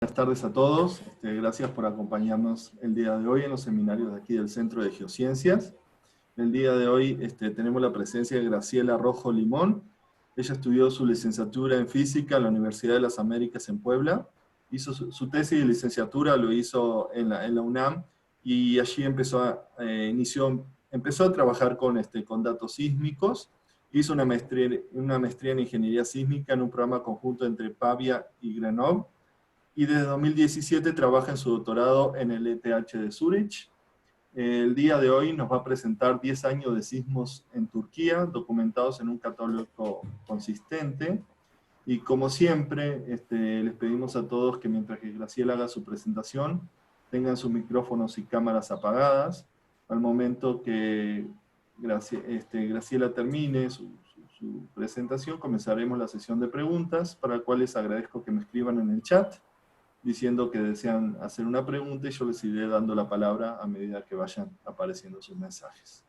Buenas tardes a todos. Gracias por acompañarnos el día de hoy en los seminarios de aquí del Centro de Geociencias. El día de hoy tenemos la presencia de Graciela Rojo Limón. Ella estudió su licenciatura en Física en la Universidad de las Américas en Puebla. Hizo su tesis de licenciatura, lo hizo en la UNAM, y allí empezó a trabajar con datos sísmicos. Hizo una maestría en Ingeniería Sísmica en un programa conjunto entre Pavia y Grenoble, y desde 2017 trabaja en su doctorado en el ETH de Zúrich. El día de hoy nos va a presentar 10 años de sismos en Turquía, documentados en un catálogo consistente. Y como siempre, les pedimos a todos que mientras que Graciela haga su presentación, tengan sus micrófonos y cámaras apagadas. Al momento que Graciela termine su presentación, comenzaremos la sesión de preguntas, para la cual les agradezco que me escriban en el chat diciendo que desean hacer una pregunta, y yo les iré dando la palabra a medida que vayan apareciendo sus mensajes.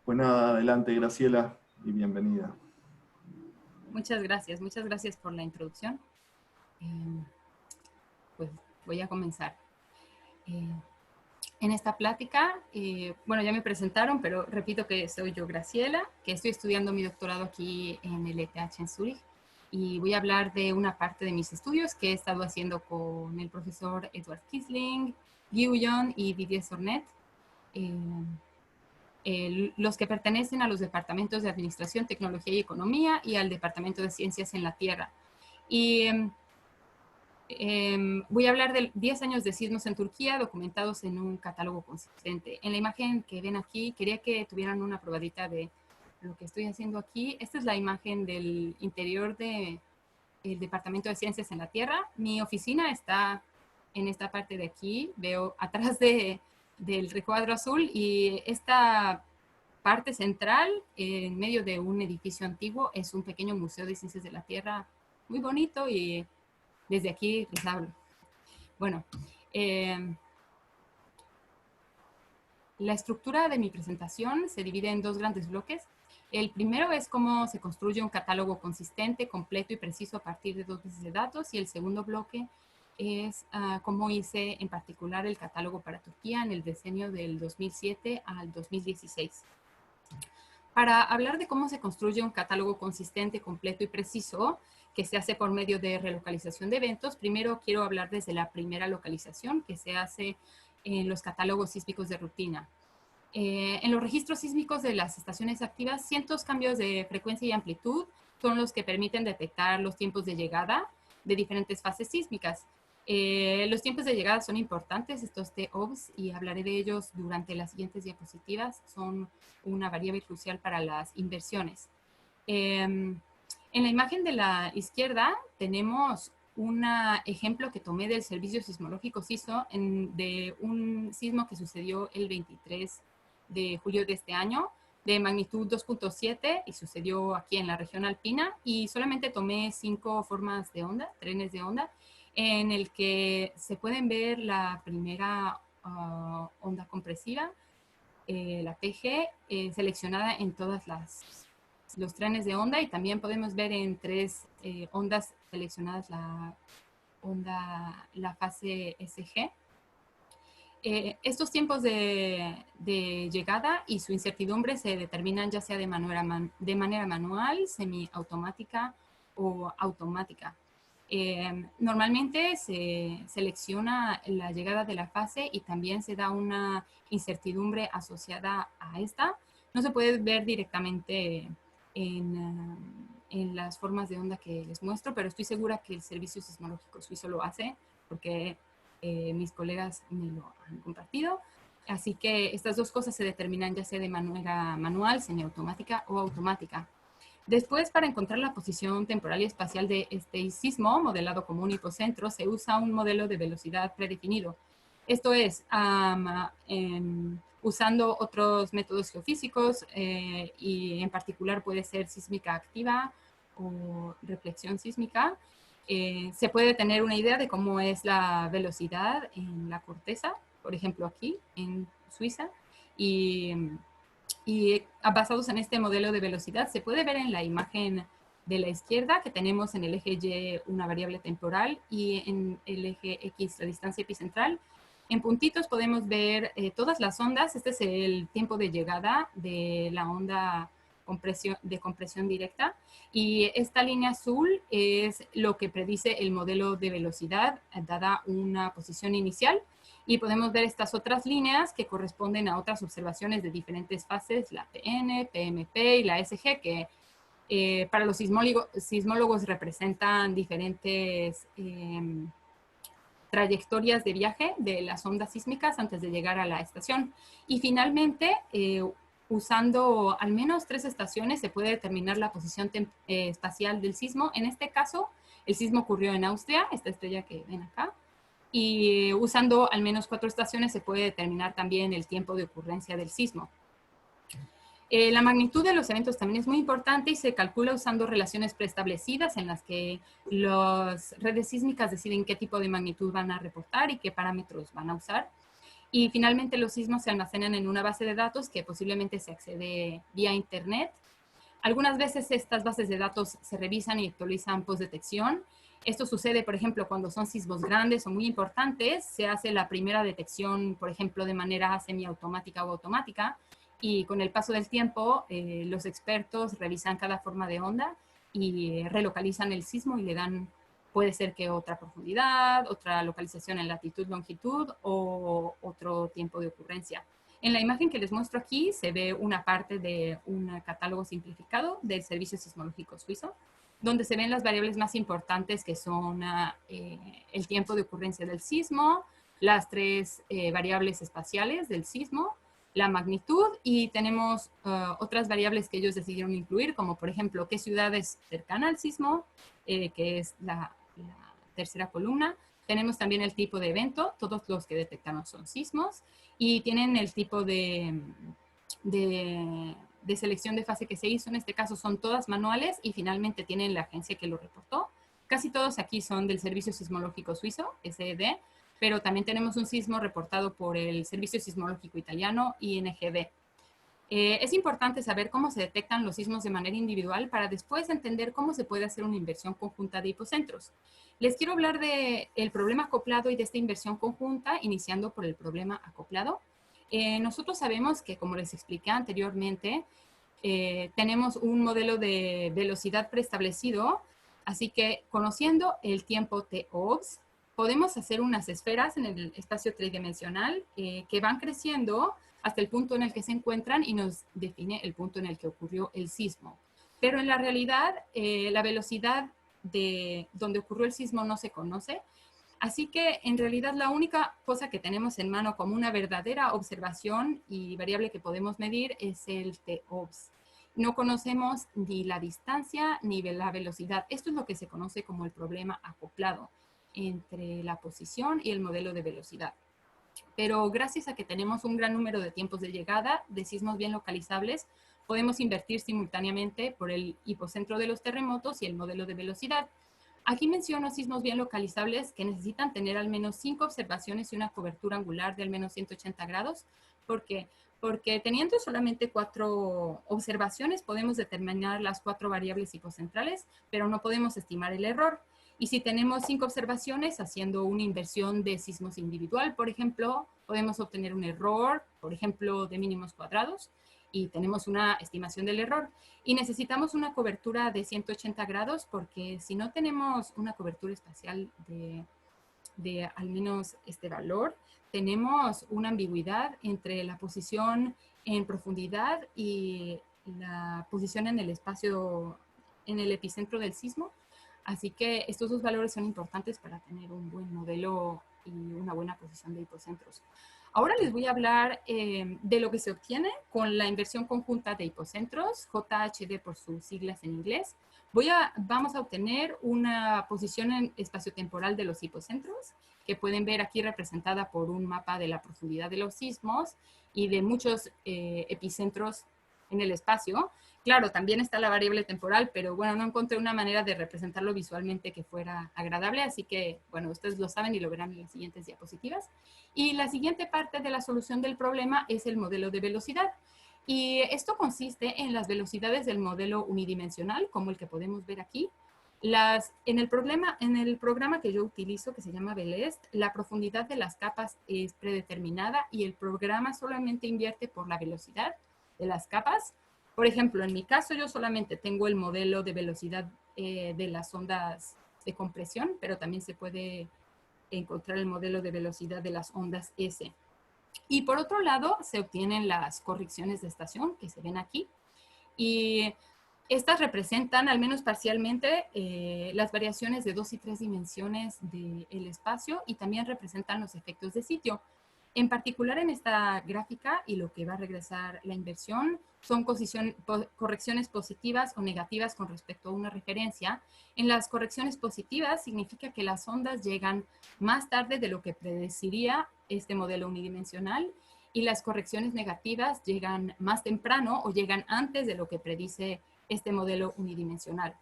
Pues nada, adelante Graciela, y bienvenida. Muchas gracias por la introducción. Pues voy a comenzar. En esta plática, bueno, ya me presentaron, pero repito que soy yo, Graciela, que estoy estudiando mi doctorado aquí en el ETH en Zúrich, y voy a hablar de una parte de mis estudios que he estado haciendo con el profesor Edward Kisling, Guillaume y Didier Sornet, los que pertenecen a los departamentos de Administración, Tecnología y Economía y al Departamento de Ciencias en la Tierra. Y voy a hablar de 10 años de sismos en Turquía documentados en un catálogo consistente. En la imagen que ven aquí, quería que tuvieran una probadita de lo que estoy haciendo aquí. Esta es la imagen del interior del Departamento de Ciencias en la Tierra. Mi oficina está en esta parte de aquí. Veo atrás del recuadro azul, y esta parte central, en medio de un edificio antiguo, es un pequeño museo de ciencias de la Tierra muy bonito, y desde aquí les hablo. Bueno, la estructura de mi presentación se divide en dos grandes bloques. El primero es cómo se construye un catálogo consistente, completo y preciso a partir de 2 bases de datos, y el segundo bloque es cómo hice en particular el catálogo para Turquía en el decenio del 2007 al 2016. Para hablar de cómo se construye un catálogo consistente, completo y preciso, que se hace por medio de relocalización de eventos, primero quiero hablar desde la primera localización, que se hace en los catálogos sísmicos de rutina. En los registros sísmicos de las estaciones activas, cientos cambios de frecuencia y amplitud son los que permiten detectar los tiempos de llegada de diferentes fases sísmicas. Los tiempos de llegada son importantes, estos TOBS, y hablaré de ellos durante las siguientes diapositivas. Son una variable crucial para las inversiones. En la imagen de la izquierda tenemos un ejemplo que tomé del Servicio Sismológico SISO de un sismo que sucedió el 23 de julio de este año, de magnitud 2.7, y sucedió aquí en la región alpina, y solamente tomé 5 formas de onda, trenes de onda, en el que se pueden ver la primera onda compresiva, la PG, seleccionada en todas los trenes de onda, y también podemos ver en 3 ondas seleccionadas la fase SG. Estos tiempos de llegada y su incertidumbre se determinan ya sea de manera manual, semiautomática o automática. Normalmente se selecciona la llegada de la fase, y también se da una incertidumbre asociada a esta. No se puede ver directamente en las formas de onda que les muestro, pero estoy segura que el Servicio Sismológico Suizo lo hace, porque mis colegas me lo han compartido. Así que estas dos cosas se determinan ya sea de manera manual, semiautomática o automática. Después, para encontrar la posición temporal y espacial de este sismo, modelado como un hipocentro, se usa un modelo de velocidad predefinido. Esto es, usando otros métodos geofísicos, y en particular puede ser sísmica activa o reflexión sísmica. Se puede tener una idea de cómo es la velocidad en la corteza, por ejemplo aquí en Suiza, y basados en este modelo de velocidad se puede ver en la imagen de la izquierda, que tenemos en el eje Y una variable temporal y en el eje X la distancia epicentral. En puntitos podemos ver todas las ondas. Este es el tiempo de llegada de la onda de compresión directa. Y esta línea azul es lo que predice el modelo de velocidad dada una posición inicial. Y podemos ver estas otras líneas que corresponden a otras observaciones de diferentes fases, la PN, PMP y la SG, que para los sismólogos representan diferentes trayectorias de viaje de las ondas sísmicas antes de llegar a la estación. Y finalmente, usando al menos 3 estaciones se puede determinar la posición espacial del sismo. En este caso, el sismo ocurrió en Austria, esta estrella que ven acá, y usando al menos 4 estaciones se puede determinar también el tiempo de ocurrencia del sismo. La magnitud de los eventos también es muy importante y se calcula usando relaciones preestablecidas en las que las redes sísmicas deciden qué tipo de magnitud van a reportar y qué parámetros van a usar. Y finalmente los sismos se almacenan en una base de datos que posiblemente se accede vía internet. Algunas veces estas bases de datos se revisan y actualizan post-detección. Esto sucede, por ejemplo, cuando son sismos grandes o muy importantes. Se hace la primera detección, por ejemplo, de manera semiautomática o automática. Y con el paso del tiempo, los expertos revisan cada forma de onda y relocalizan el sismo y le dan, puede ser que otra profundidad, otra localización en latitud, longitud o otro tiempo de ocurrencia. En la imagen que les muestro aquí se ve una parte de un catálogo simplificado del Servicio Sismológico Suizo, donde se ven las variables más importantes que son el tiempo de ocurrencia del sismo, las 3 variables espaciales del sismo, la magnitud y tenemos otras variables que ellos decidieron incluir, como por ejemplo qué ciudad es cercana al sismo, que es la tercera columna. Tenemos también el tipo de evento, todos los que detectamos son sismos y tienen el tipo de selección de fase que se hizo, en este caso son todas manuales y finalmente tienen la agencia que lo reportó. Casi todos aquí son del Servicio Sismológico Suizo, SED, pero también tenemos un sismo reportado por el Servicio Sismológico Italiano, INGB. Es importante saber cómo se detectan los sismos de manera individual para después entender cómo se puede hacer una inversión conjunta de hipocentros. Les quiero hablar del problema acoplado y de esta inversión conjunta, iniciando por el problema acoplado. Nosotros sabemos que, como les expliqué anteriormente, tenemos un modelo de velocidad preestablecido, así que conociendo el tiempo T-OBS, podemos hacer unas esferas en el espacio tridimensional que van creciendo hasta el punto en el que se encuentran y nos define el punto en el que ocurrió el sismo. Pero en la realidad, la velocidad de donde ocurrió el sismo no se conoce, así que en realidad la única cosa que tenemos en mano como una verdadera observación y variable que podemos medir es el T-OBS. No conocemos ni la distancia ni la velocidad. Esto es lo que se conoce como el problema acoplado entre la posición y el modelo de velocidad. Pero gracias a que tenemos un gran número de tiempos de llegada de sismos bien localizables, podemos invertir simultáneamente por el hipocentro de los terremotos y el modelo de velocidad. Aquí menciono sismos bien localizables que necesitan tener al menos 5 observaciones y una cobertura angular de al menos 180 grados. ¿Por qué? Porque teniendo solamente 4 observaciones podemos determinar las 4 variables hipocentrales, pero no podemos estimar el error. Y si tenemos 5 observaciones, haciendo una inversión de sismos individual, por ejemplo, podemos obtener un error, por ejemplo, de mínimos cuadrados, y tenemos una estimación del error. Y necesitamos una cobertura de 180 grados porque si no tenemos una cobertura espacial de al menos este valor, tenemos una ambigüedad entre la posición en profundidad y la posición en el espacio, en el epicentro del sismo. Así que estos 2 valores son importantes para tener un buen modelo y una buena posición de hipocentros. Ahora les voy a hablar de lo que se obtiene con la inversión conjunta de hipocentros, JHD por sus siglas en inglés. Vamos a obtener una posición espaciotemporal de los hipocentros, que pueden ver aquí representada por un mapa de la profundidad de los sismos y de muchos epicentros en el espacio. Claro, también está la variable temporal, pero bueno, no encontré una manera de representarlo visualmente que fuera agradable, así que, bueno, ustedes lo saben y lo verán en las siguientes diapositivas. Y la siguiente parte de la solución del problema es el modelo de velocidad. Y esto consiste en las velocidades del modelo unidimensional, como el que podemos ver aquí. En el programa que yo utilizo, que se llama BELEST, la profundidad de las capas es predeterminada y el programa solamente invierte por la velocidad de las capas. Por ejemplo, en mi caso yo solamente tengo el modelo de velocidad de las ondas de compresión, pero también se puede encontrar el modelo de velocidad de las ondas S. Y por otro lado, se obtienen las correcciones de estación que se ven aquí. Y estas representan, al menos parcialmente, las variaciones de 2 y 3 dimensiones del espacio y también representan los efectos de sitio. En particular en esta gráfica y lo que va a regresar la inversión son correcciones positivas o negativas con respecto a una referencia. En las correcciones positivas significa que las ondas llegan más tarde de lo que predeciría este modelo unidimensional y las correcciones negativas llegan más temprano o llegan antes de lo que predice este modelo unidimensional.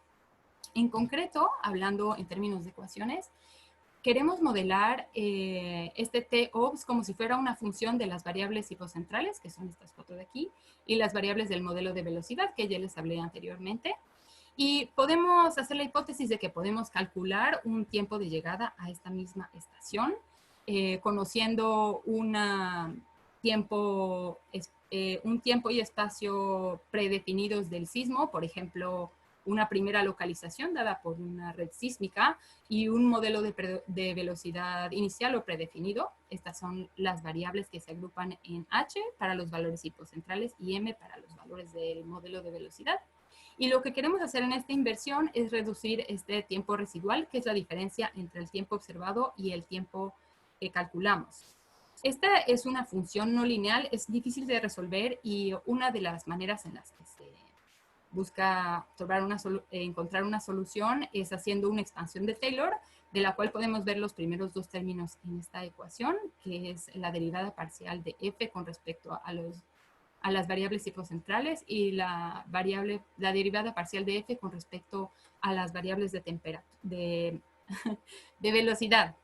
En concreto, hablando en términos de ecuaciones, queremos modelar este T-OBS como si fuera una función de las variables hipocentrales, que son estas 4 de aquí, y las variables del modelo de velocidad, que ya les hablé anteriormente. Y podemos hacer la hipótesis de que podemos calcular un tiempo de llegada a esta misma estación, conociendo un tiempo y espacio predefinidos del sismo, por ejemplo, una primera localización dada por una red sísmica y un modelo de velocidad inicial o predefinido. Estas son las variables que se agrupan en H para los valores hipocentrales y M para los valores del modelo de velocidad. Y lo que queremos hacer en esta inversión es reducir este tiempo residual, que es la diferencia entre el tiempo observado y el tiempo que calculamos. Esta es una función no lineal, es difícil de resolver y una de las maneras en las que se busca encontrar una solución es haciendo una expansión de Taylor, de la cual podemos ver los primeros 2 términos en esta ecuación, que es la derivada parcial de f con respecto a las variables hipocentrales y la derivada parcial de f con respecto a las variables de velocidad.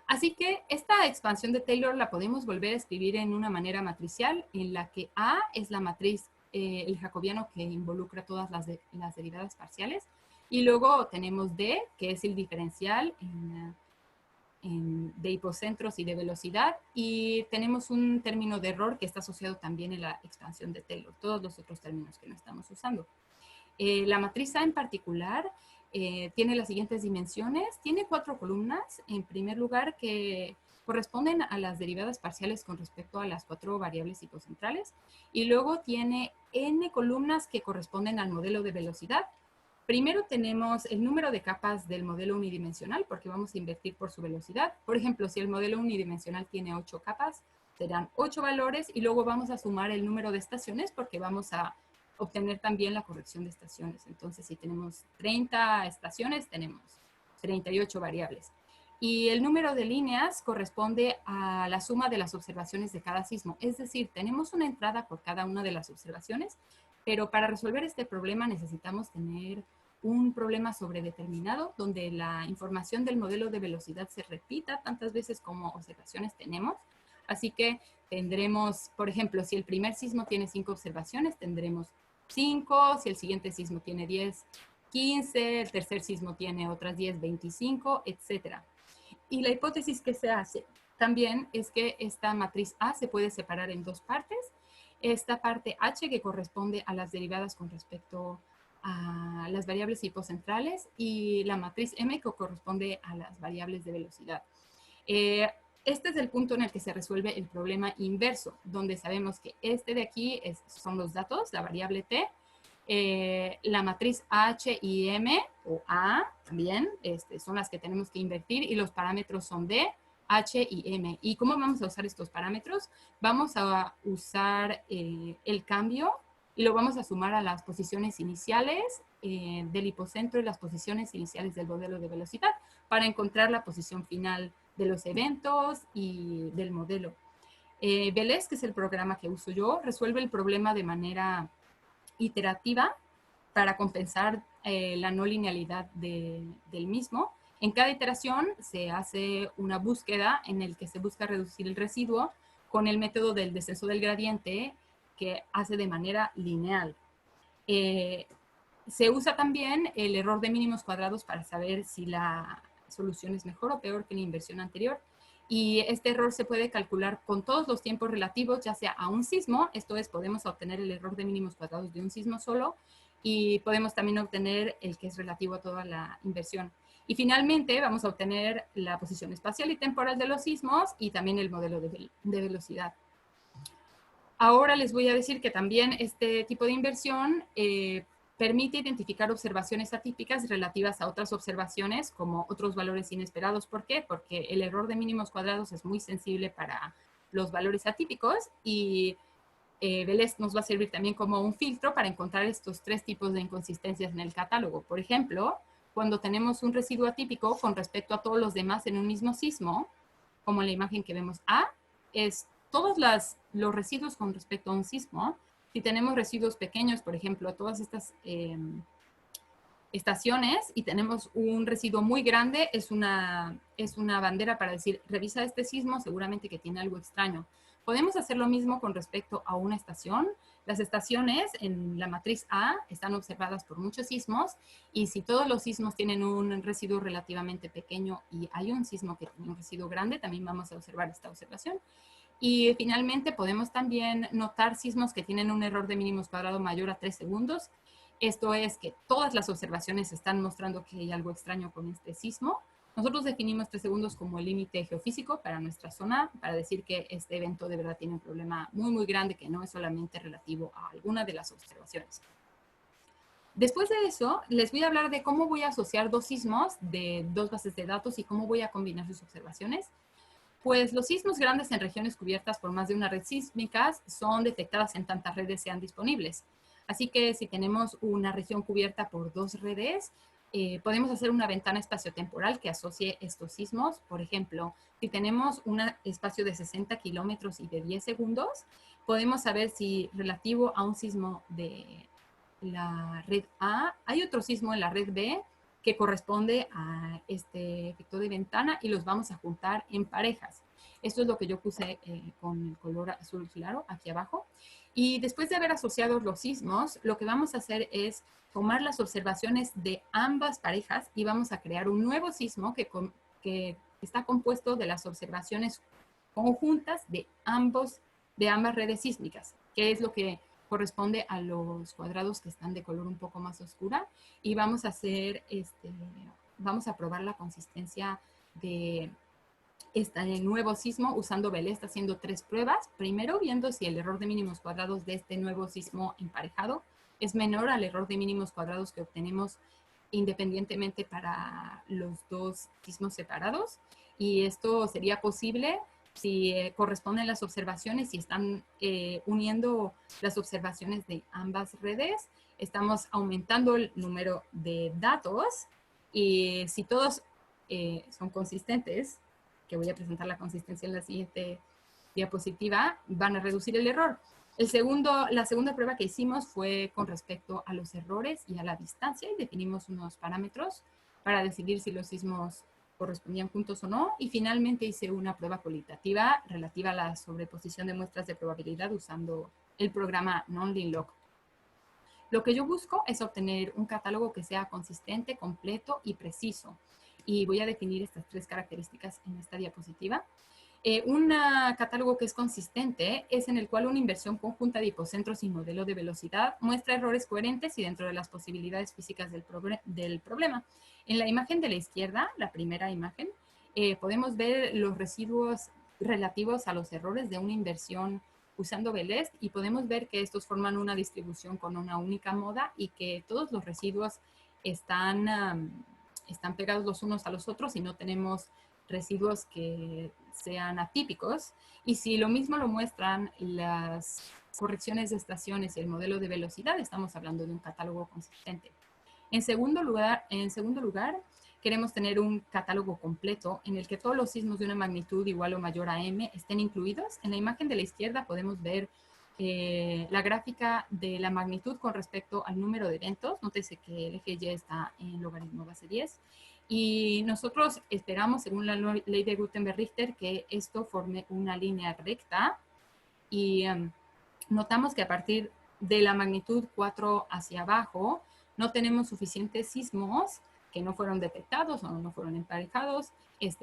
Así que esta expansión de Taylor la podemos volver a escribir en una manera matricial en la que A es la matriz, el jacobiano que involucra todas las derivadas parciales. Y luego tenemos D, que es el diferencial de hipocentros y de velocidad. Y tenemos un término de error que está asociado también en la expansión de Taylor. Todos los otros términos que no estamos usando. La matriz A en particular tiene las siguientes dimensiones. Tiene 4 columnas, en primer lugar, que corresponden a las derivadas parciales con respecto a las 4 variables hipocentrales. Y luego tiene n columnas que corresponden al modelo de velocidad. Primero tenemos el número de capas del modelo unidimensional, porque vamos a invertir por su velocidad. Por ejemplo, si el modelo unidimensional tiene 8 capas, serán 8 valores y luego vamos a sumar el número de estaciones porque vamos a obtener también la corrección de estaciones. Entonces, si tenemos 30 estaciones, tenemos 38 variables. Y el número de líneas corresponde a la suma de las observaciones de cada sismo. Es decir, tenemos una entrada por cada una de las observaciones, pero para resolver este problema necesitamos tener un problema sobredeterminado donde la información del modelo de velocidad se repita tantas veces como observaciones tenemos. Así que tendremos, por ejemplo, si el primer sismo tiene 5 observaciones, tendremos 5, si el siguiente sismo tiene 10, 15, el tercer sismo tiene otras 10, 25, etc. Y la hipótesis que se hace también es que esta matriz A se puede separar en 2 partes. Esta parte H que corresponde a las derivadas con respecto a las variables hipocentrales y la matriz M que corresponde a las variables de velocidad. Este es el punto en el que se resuelve el problema inverso, donde sabemos que este de aquí son los datos, la variable t, la matriz H y M, o A también, son las que tenemos que invertir, y los parámetros son D, H y M. ¿Y cómo vamos a usar estos parámetros? Vamos a usar el cambio y lo vamos a sumar a las posiciones iniciales del hipocentro y las posiciones iniciales del modelo de velocidad para encontrar la posición final de los eventos y del modelo. BELEST, que es el programa que uso yo, resuelve el problema de manera iterativa para compensar la no linealidad del mismo. En cada iteración se hace una búsqueda en el que se busca reducir el residuo con el método del descenso del gradiente que hace de manera lineal. Se usa también el error de mínimos cuadrados para saber si la solución es mejor o peor que la inversión anterior. Y este error se puede calcular con todos los tiempos relativos, ya sea a un sismo, esto es, podemos obtener el error de mínimos cuadrados de un sismo solo, y podemos también obtener el que es relativo a toda la inversión. Y finalmente vamos a obtener la posición espacial y temporal de los sismos y también el modelo de velocidad. Ahora les voy a decir que también este tipo de inversión permite identificar observaciones atípicas relativas a otras observaciones como otros valores inesperados. ¿Por qué? Porque el error de mínimos cuadrados es muy sensible para los valores atípicos y Velez nos va a servir también como un filtro para encontrar estos tres tipos de inconsistencias en el catálogo. Por ejemplo, cuando tenemos un residuo atípico con respecto a todos los demás en un mismo sismo, como en la imagen que vemos A, es todos los residuos con respecto a un sismo. Si tenemos residuos pequeños, por ejemplo, todas estas estaciones y tenemos un residuo muy grande, es una bandera para decir, revisa este sismo, seguramente que tiene algo extraño. Podemos hacer lo mismo con respecto a una estación. Las estaciones en la matriz A están observadas por muchos sismos y si todos los sismos tienen un residuo relativamente pequeño y hay un sismo que tiene un residuo grande, también vamos a observar esta observación. Y finalmente podemos también notar sismos que tienen un error de mínimos cuadrado mayor a 3 segundos. Esto es que todas las observaciones están mostrando que hay algo extraño con este sismo. Nosotros definimos 3 segundos como el límite geofísico para nuestra zona, para decir que este evento de verdad tiene un problema muy, muy grande que no es solamente relativo a alguna de las observaciones. Después de eso, les voy a hablar de cómo voy a asociar dos sismos de dos bases de datos y cómo voy a combinar sus observaciones. Pues los sismos grandes en regiones cubiertas por más de una red sísmica son detectadas en tantas redes sean disponibles. Así que si tenemos una región cubierta por dos redes, podemos hacer una ventana espaciotemporal que asocie estos sismos. Por ejemplo, si tenemos un espacio de 60 kilómetros y de 10 segundos, podemos saber si relativo a un sismo de la red A, hay otro sismo en la red B que corresponde a este efecto de ventana y los vamos a juntar en parejas. Esto es lo que yo puse con el color azul claro aquí abajo. Y después de haber asociado los sismos, lo que vamos a hacer es tomar las observaciones de ambas parejas y vamos a crear un nuevo sismo que está compuesto de las observaciones conjuntas de ambas redes sísmicas, que es lo que corresponde a los cuadrados que están de color un poco más oscura y vamos a hacer vamos a probar la consistencia de este nuevo sismo usando Velez. Está haciendo 3 pruebas. Primero viendo si el error de mínimos cuadrados de este nuevo sismo emparejado es menor al error de mínimos cuadrados que obtenemos independientemente para los dos sismos separados. Y esto sería posible si corresponden las observaciones y están uniendo las observaciones de ambas redes. Estamos aumentando el número de datos y si todos son consistentes, que voy a presentar la consistencia en la siguiente diapositiva, van a reducir el error. La segunda prueba que hicimos fue con respecto a los errores y a la distancia y definimos unos parámetros para decidir si los sismos correspondían juntos o no. Y finalmente hice una prueba cualitativa relativa a la sobreposición de muestras de probabilidad usando el programa NonLinLog. Lo que yo busco es obtener un catálogo que sea consistente, completo y preciso. Y voy a definir estas 3 características en esta diapositiva. Un catálogo que es consistente es en el cual una inversión conjunta de hipocentros y modelo de velocidad muestra errores coherentes y dentro de las posibilidades físicas del problema. En la imagen de la izquierda, la primera imagen, podemos ver los residuos relativos a los errores de una inversión usando Velez y podemos ver que estos forman una distribución con una única moda y que todos los residuos están pegados los unos a los otros y no tenemos residuos que sean atípicos. Y si lo mismo lo muestran las correcciones de estaciones y el modelo de velocidad, estamos hablando de un catálogo consistente. En segundo lugar, queremos tener un catálogo completo en el que todos los sismos de una magnitud igual o mayor a m estén incluidos. En la imagen de la izquierda podemos ver la gráfica de la magnitud con respecto al número de eventos. Nótese que el eje Y está en logaritmo base 10. Y nosotros esperamos, según la ley de Gutenberg-Richter, que esto forme una línea recta y notamos que a partir de la magnitud 4 hacia abajo no tenemos suficientes sismos que no fueron detectados o no fueron emparejados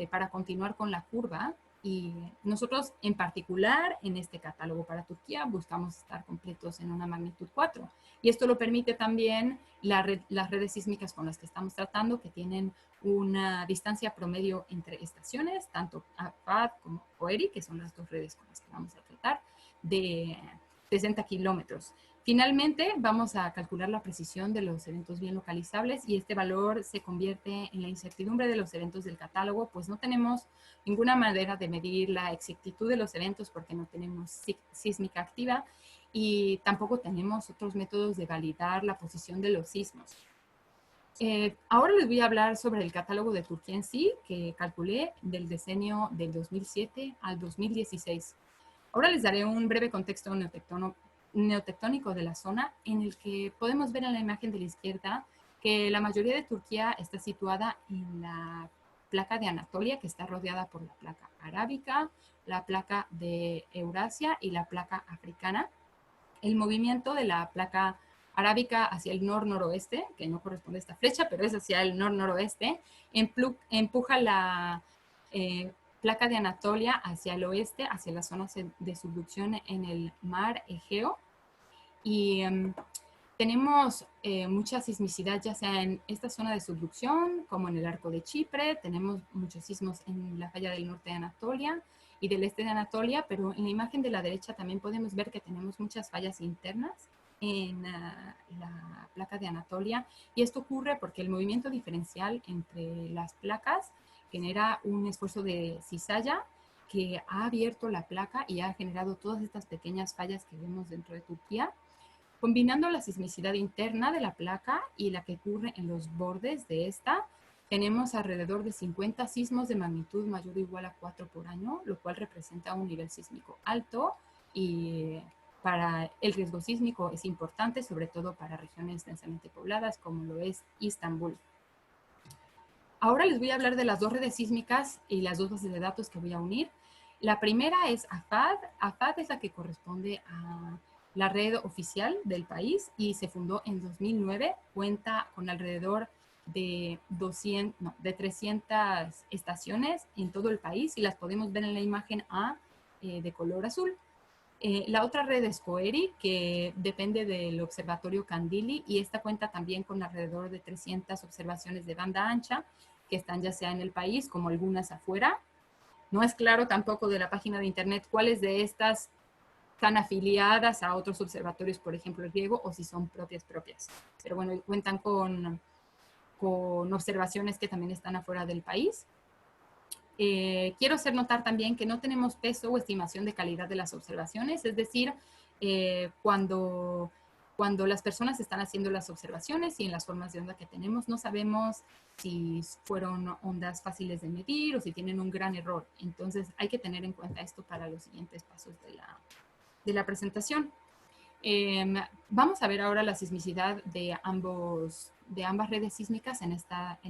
para continuar con la curva. Y nosotros en particular en este catálogo para Turquía buscamos estar completos en una magnitud 4. Y esto lo permite también las redes sísmicas con las que estamos tratando, que tienen una distancia promedio entre estaciones, tanto AFAD como COERI, que son las dos redes con las que vamos a tratar, de 60 kilómetros. Finalmente, vamos a calcular la precisión de los eventos bien localizables y este valor se convierte en la incertidumbre de los eventos del catálogo, pues no tenemos ninguna manera de medir la exactitud de los eventos porque no tenemos sísmica activa y tampoco tenemos otros métodos de validar la posición de los sismos. Ahora les voy a hablar sobre el catálogo de Turquía en sí, que calculé del decenio del 2007 al 2016. Ahora les daré un breve contexto neotectónico de la zona, en el que podemos ver en la imagen de la izquierda que la mayoría de Turquía está situada en la placa de Anatolia, que está rodeada por la placa arábica, la placa de Eurasia y la placa africana. El movimiento de la placa arábica hacia el nor-noroeste, que no corresponde a esta flecha, pero es hacia el nor-noroeste, empuja la placa de Anatolia hacia el oeste, hacia las zonas de subducción en el mar Egeo. Y tenemos mucha sismicidad, ya sea en esta zona de subducción, como en el arco de Chipre. Tenemos muchos sismos en la falla del norte de Anatolia y del este de Anatolia, pero en la imagen de la derecha también podemos ver que tenemos muchas fallas internas en la placa de Anatolia, y esto ocurre porque el movimiento diferencial entre las placas genera un esfuerzo de cizalla que ha abierto la placa y ha generado todas estas pequeñas fallas que vemos dentro de Turquía. Combinando la sismicidad interna de la placa y la que ocurre en los bordes de esta, tenemos alrededor de 50 sismos de magnitud mayor o igual a 4 por año, lo cual representa un nivel sísmico alto y para el riesgo sísmico es importante, sobre todo para regiones densamente pobladas como lo es Istambul. Ahora les voy a hablar de las dos redes sísmicas y las dos bases de datos que voy a unir. La primera es AFAD. AFAD es la que corresponde a la red oficial del país y se fundó en 2009. Cuenta con alrededor de 300 estaciones en todo el país y las podemos ver en la imagen A de color azul. La otra red es COERI, que depende del Observatorio Kandili, y esta cuenta también con alrededor de 300 observaciones de banda ancha que están ya sea en el país como algunas afuera. No es claro tampoco de la página de internet cuáles de estas están afiliadas a otros observatorios, por ejemplo el griego, o si son propias. Pero bueno, cuentan con observaciones que también están afuera del país. Quiero hacer notar también que no tenemos peso o estimación de calidad de las observaciones, es decir, cuando las personas están haciendo las observaciones y en las formas de onda que tenemos, no sabemos si fueron ondas fáciles de medir o si tienen un gran error. Entonces hay que tener en cuenta esto para los siguientes pasos de la presentación. Vamos a ver ahora la sismicidad de ambas redes sísmicas en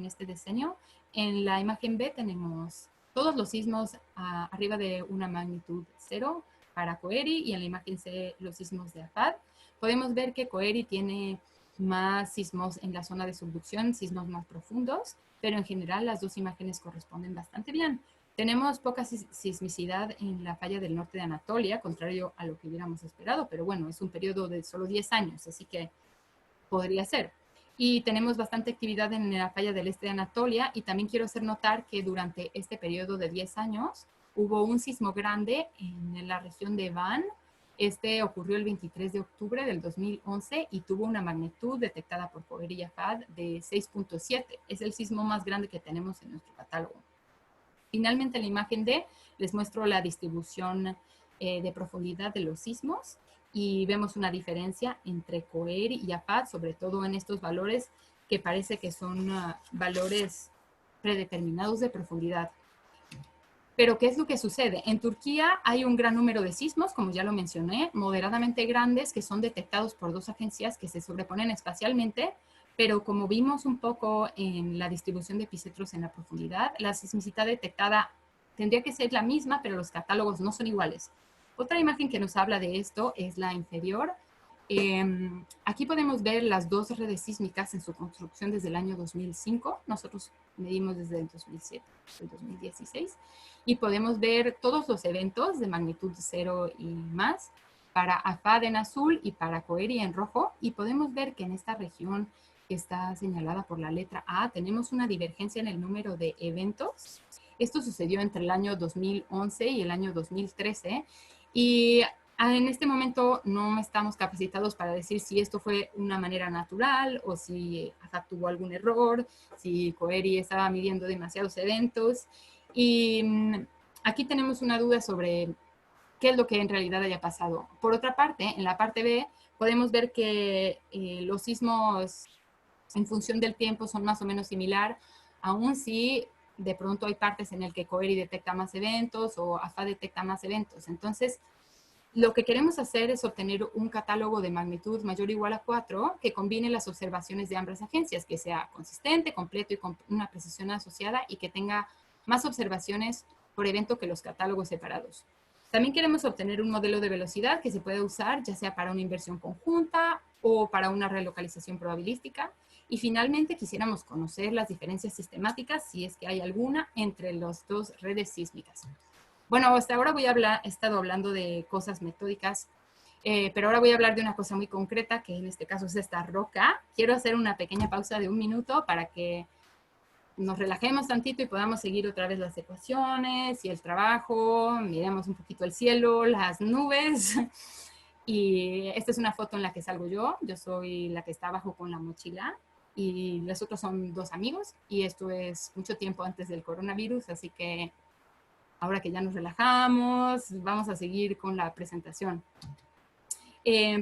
este diseño. En la imagen B tenemos todos los sismos arriba de una magnitud 0 para COERI, y en la imagen C los sismos de AFAD. Podemos ver que COERI tiene más sismos en la zona de subducción, sismos más profundos, pero en general las dos imágenes corresponden bastante bien. Tenemos poca sismicidad en la falla del norte de Anatolia, contrario a lo que hubiéramos esperado, pero bueno, es un periodo de solo 10 años, así que podría ser. Y tenemos bastante actividad en la falla del este de Anatolia, y también quiero hacer notar que durante este periodo de 10 años hubo un sismo grande en la región de Van. Este ocurrió el 23 de octubre del 2011 y tuvo una magnitud detectada por COERI y AFAD de 6.7. Es el sismo más grande que tenemos en nuestro catálogo. Finalmente, en la imagen D les muestro la distribución de profundidad de los sismos, y vemos una diferencia entre COERI y AFAD, sobre todo en estos valores que parece que son valores predeterminados de profundidad. Pero, ¿qué es lo que sucede? En Turquía hay un gran número de sismos, como ya lo mencioné, moderadamente grandes, que son detectados por dos agencias que se sobreponen espacialmente, pero como vimos un poco en la distribución de epicentros en la profundidad, la sismicidad detectada tendría que ser la misma, pero los catálogos no son iguales. Otra imagen que nos habla de esto es la inferior. Aquí podemos ver las dos redes sísmicas en su construcción desde el año 2005. Nosotros medimos desde el 2007, el 2016. Y podemos ver todos los eventos de magnitud 0 y más para AFAD en azul y para COERI en rojo. Y podemos ver que en esta región que está señalada por la letra A, tenemos una divergencia en el número de eventos. Esto sucedió entre el año 2011 y el año 2013. Y en este momento no estamos capacitados para decir si esto fue una manera natural o si AFAD tuvo algún error, si COERI estaba midiendo demasiados eventos. Y aquí tenemos una duda sobre qué es lo que en realidad haya pasado. Por otra parte, en la parte B, podemos ver que los sismos en función del tiempo son más o menos similar, aun si de pronto hay partes en el que COERI detecta más eventos o AFAD detecta más eventos. Entonces, lo que queremos hacer es obtener un catálogo de magnitud mayor o igual a 4 que combine las observaciones de ambas agencias, que sea consistente, completo y con una precisión asociada y que tenga más observaciones por evento que los catálogos separados. También queremos obtener un modelo de velocidad que se pueda usar ya sea para una inversión conjunta o para una relocalización probabilística. Y finalmente quisiéramos conocer las diferencias sistemáticas, si es que hay alguna, entre las dos redes sísmicas. Bueno, hasta ahora he estado hablando de cosas metódicas, pero ahora voy a hablar de una cosa muy concreta, que en este caso es esta roca. Quiero hacer una pequeña pausa de 1 minuto para que nos relajemos tantito y podamos seguir otra vez las ecuaciones y el trabajo, miremos un poquito el cielo, las nubes. Y esta es una foto en la que salgo yo soy la que está abajo con la mochila y los otros son 2 amigos y esto es mucho tiempo antes del coronavirus, así que ahora que ya nos relajamos, vamos a seguir con la presentación.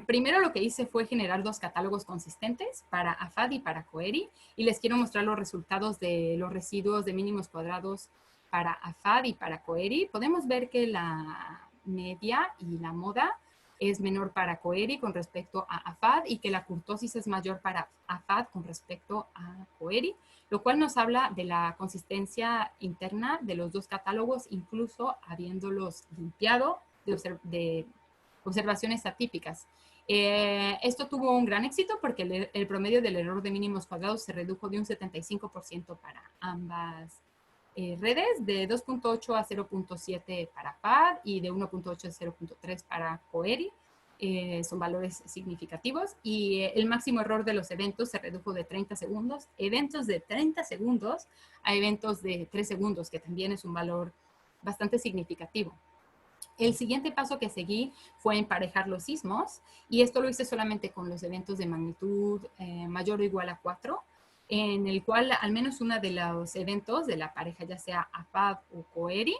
Primero lo que hice fue generar 2 catálogos consistentes para AFAD y para COERI y les quiero mostrar los resultados de los residuos de mínimos cuadrados para AFAD y para COERI. Podemos ver que la media y la moda es menor para COERI con respecto a AFAD y que la curtosis es mayor para AFAD con respecto a COERI, lo cual nos habla de la consistencia interna de los 2 catálogos, incluso habiéndolos limpiado de observaciones atípicas. Esto tuvo un gran éxito porque el promedio del error de mínimos cuadrados se redujo de un 75% para ambas redes, de 2.8 a 0.7 para FAD y de 1.8 a 0.3 para COERI. Son valores significativos y el máximo error de los eventos se redujo de 30 segundos, eventos de 30 segundos a eventos de 3 segundos, que también es un valor bastante significativo. El siguiente paso que seguí fue emparejar los sismos y esto lo hice solamente con los eventos de magnitud mayor o igual a 4, en el cual al menos uno de los eventos de la pareja, ya sea AFAD o COERI,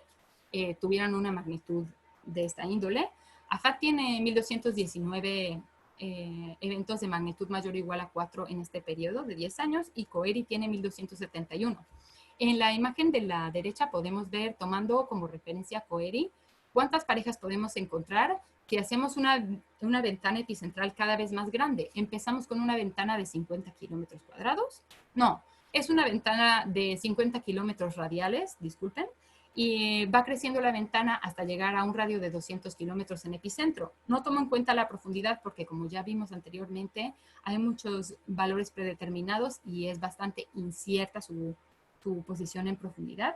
tuvieran una magnitud de esta índole. AFAD tiene 1219 eventos de magnitud mayor o igual a 4 en este periodo de 10 años y COERI tiene 1271. En la imagen de la derecha podemos ver, tomando como referencia COERI, ¿cuántas parejas podemos encontrar si hacemos una ventana epicentral cada vez más grande? Empezamos con una ventana de 50 kilómetros cuadrados. No, es una ventana de 50 kilómetros radiales, disculpen, y va creciendo la ventana hasta llegar a un radio de 200 kilómetros en epicentro. No tomo en cuenta la profundidad porque, como ya vimos anteriormente, hay muchos valores predeterminados y es bastante incierta su posición en profundidad.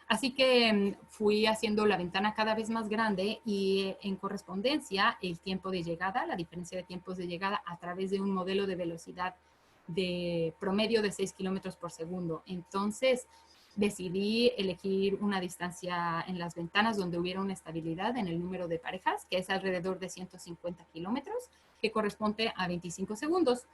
Así que fui haciendo la ventana cada vez más grande y en correspondencia el tiempo de llegada, la diferencia de tiempos de llegada a través de un modelo de velocidad de promedio de 6 kilómetros por segundo. Entonces decidí elegir una distancia en las ventanas donde hubiera una estabilidad en el número de parejas, que es alrededor de 150 kilómetros, que corresponde a 25 segundos.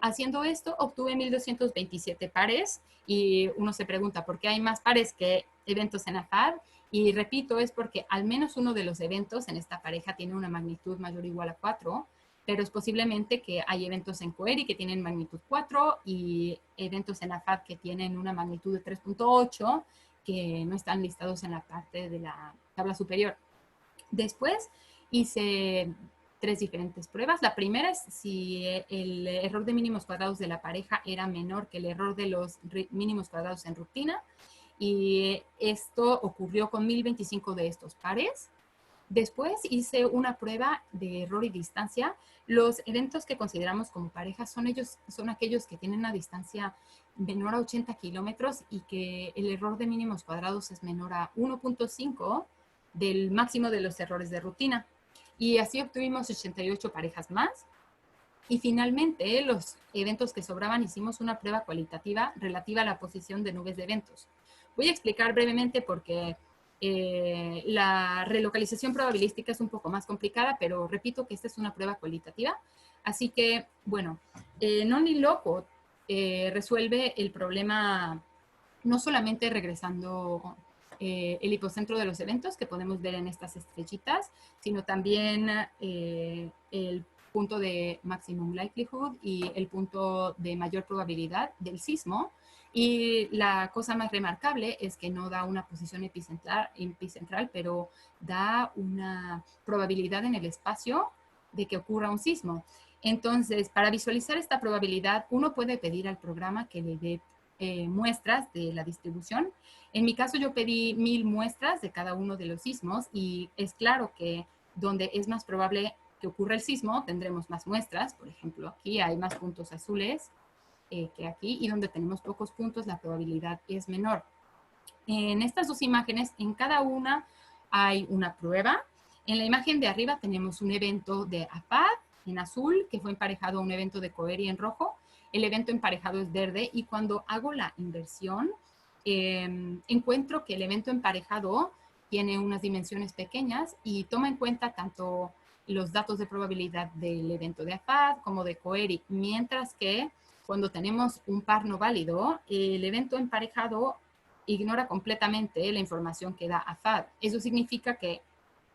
Haciendo esto, obtuve 1227 pares y uno se pregunta por qué hay más pares que eventos en AFAD. Y repito, es porque al menos uno de los eventos en esta pareja tiene una magnitud mayor o igual a 4, pero es posiblemente que hay eventos en COERI que tienen magnitud 4 y eventos en AFAD que tienen una magnitud de 3.8 que no están listados en la parte de la tabla superior. Después hice 3 diferentes pruebas. La primera es si el error de mínimos cuadrados de la pareja era menor que el error de los mínimos cuadrados en rutina. Y esto ocurrió con 1025 de estos pares. Después hice una prueba de error y distancia. Los eventos que consideramos como parejas son aquellos que tienen una distancia menor a 80 kilómetros y que el error de mínimos cuadrados es menor a 1.5 del máximo de los errores de rutina. Y así obtuvimos 88 parejas más. Y finalmente, los eventos que sobraban, hicimos una prueba cualitativa relativa a la posición de nubes de eventos. Voy a explicar brevemente porque la relocalización probabilística es un poco más complicada, pero repito que esta es una prueba cualitativa. Así que, bueno, NONILOCO resuelve el problema no solamente regresando el hipocentro de los eventos que podemos ver en estas estrellitas, sino también el punto de maximum likelihood y el punto de mayor probabilidad del sismo. Y la cosa más remarcable es que no da una posición epicentral, pero da una probabilidad en el espacio de que ocurra un sismo. Entonces, para visualizar esta probabilidad, uno puede pedir al programa que le dé muestras de la distribución. En mi caso, yo pedí 1000 muestras de cada uno de los sismos y es claro que donde es más probable que ocurra el sismo, tendremos más muestras. Por ejemplo, aquí hay más puntos azules que aquí, y donde tenemos pocos puntos, la probabilidad es menor. En estas dos imágenes, en cada una hay una prueba. En la imagen de arriba tenemos un evento de APAD en azul, que fue emparejado a un evento de COERI en rojo. El evento emparejado es verde, y cuando hago la inversión, encuentro que el evento emparejado tiene unas dimensiones pequeñas y toma en cuenta tanto los datos de probabilidad del evento de APAD como de COERI, mientras que cuando tenemos un par no válido, el evento emparejado ignora completamente la información que da AFAD. Eso significa que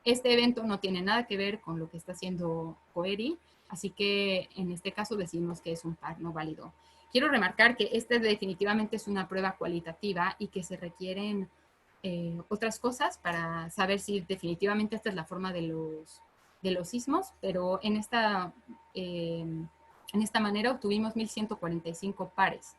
este evento no tiene nada que ver con lo que está haciendo COERI, así que en este caso decimos que es un par no válido. Quiero remarcar que esta definitivamente es una prueba cualitativa y que se requieren otras cosas para saber si definitivamente esta es la forma de los sismos, pero en esta manera obtuvimos 1145 pares.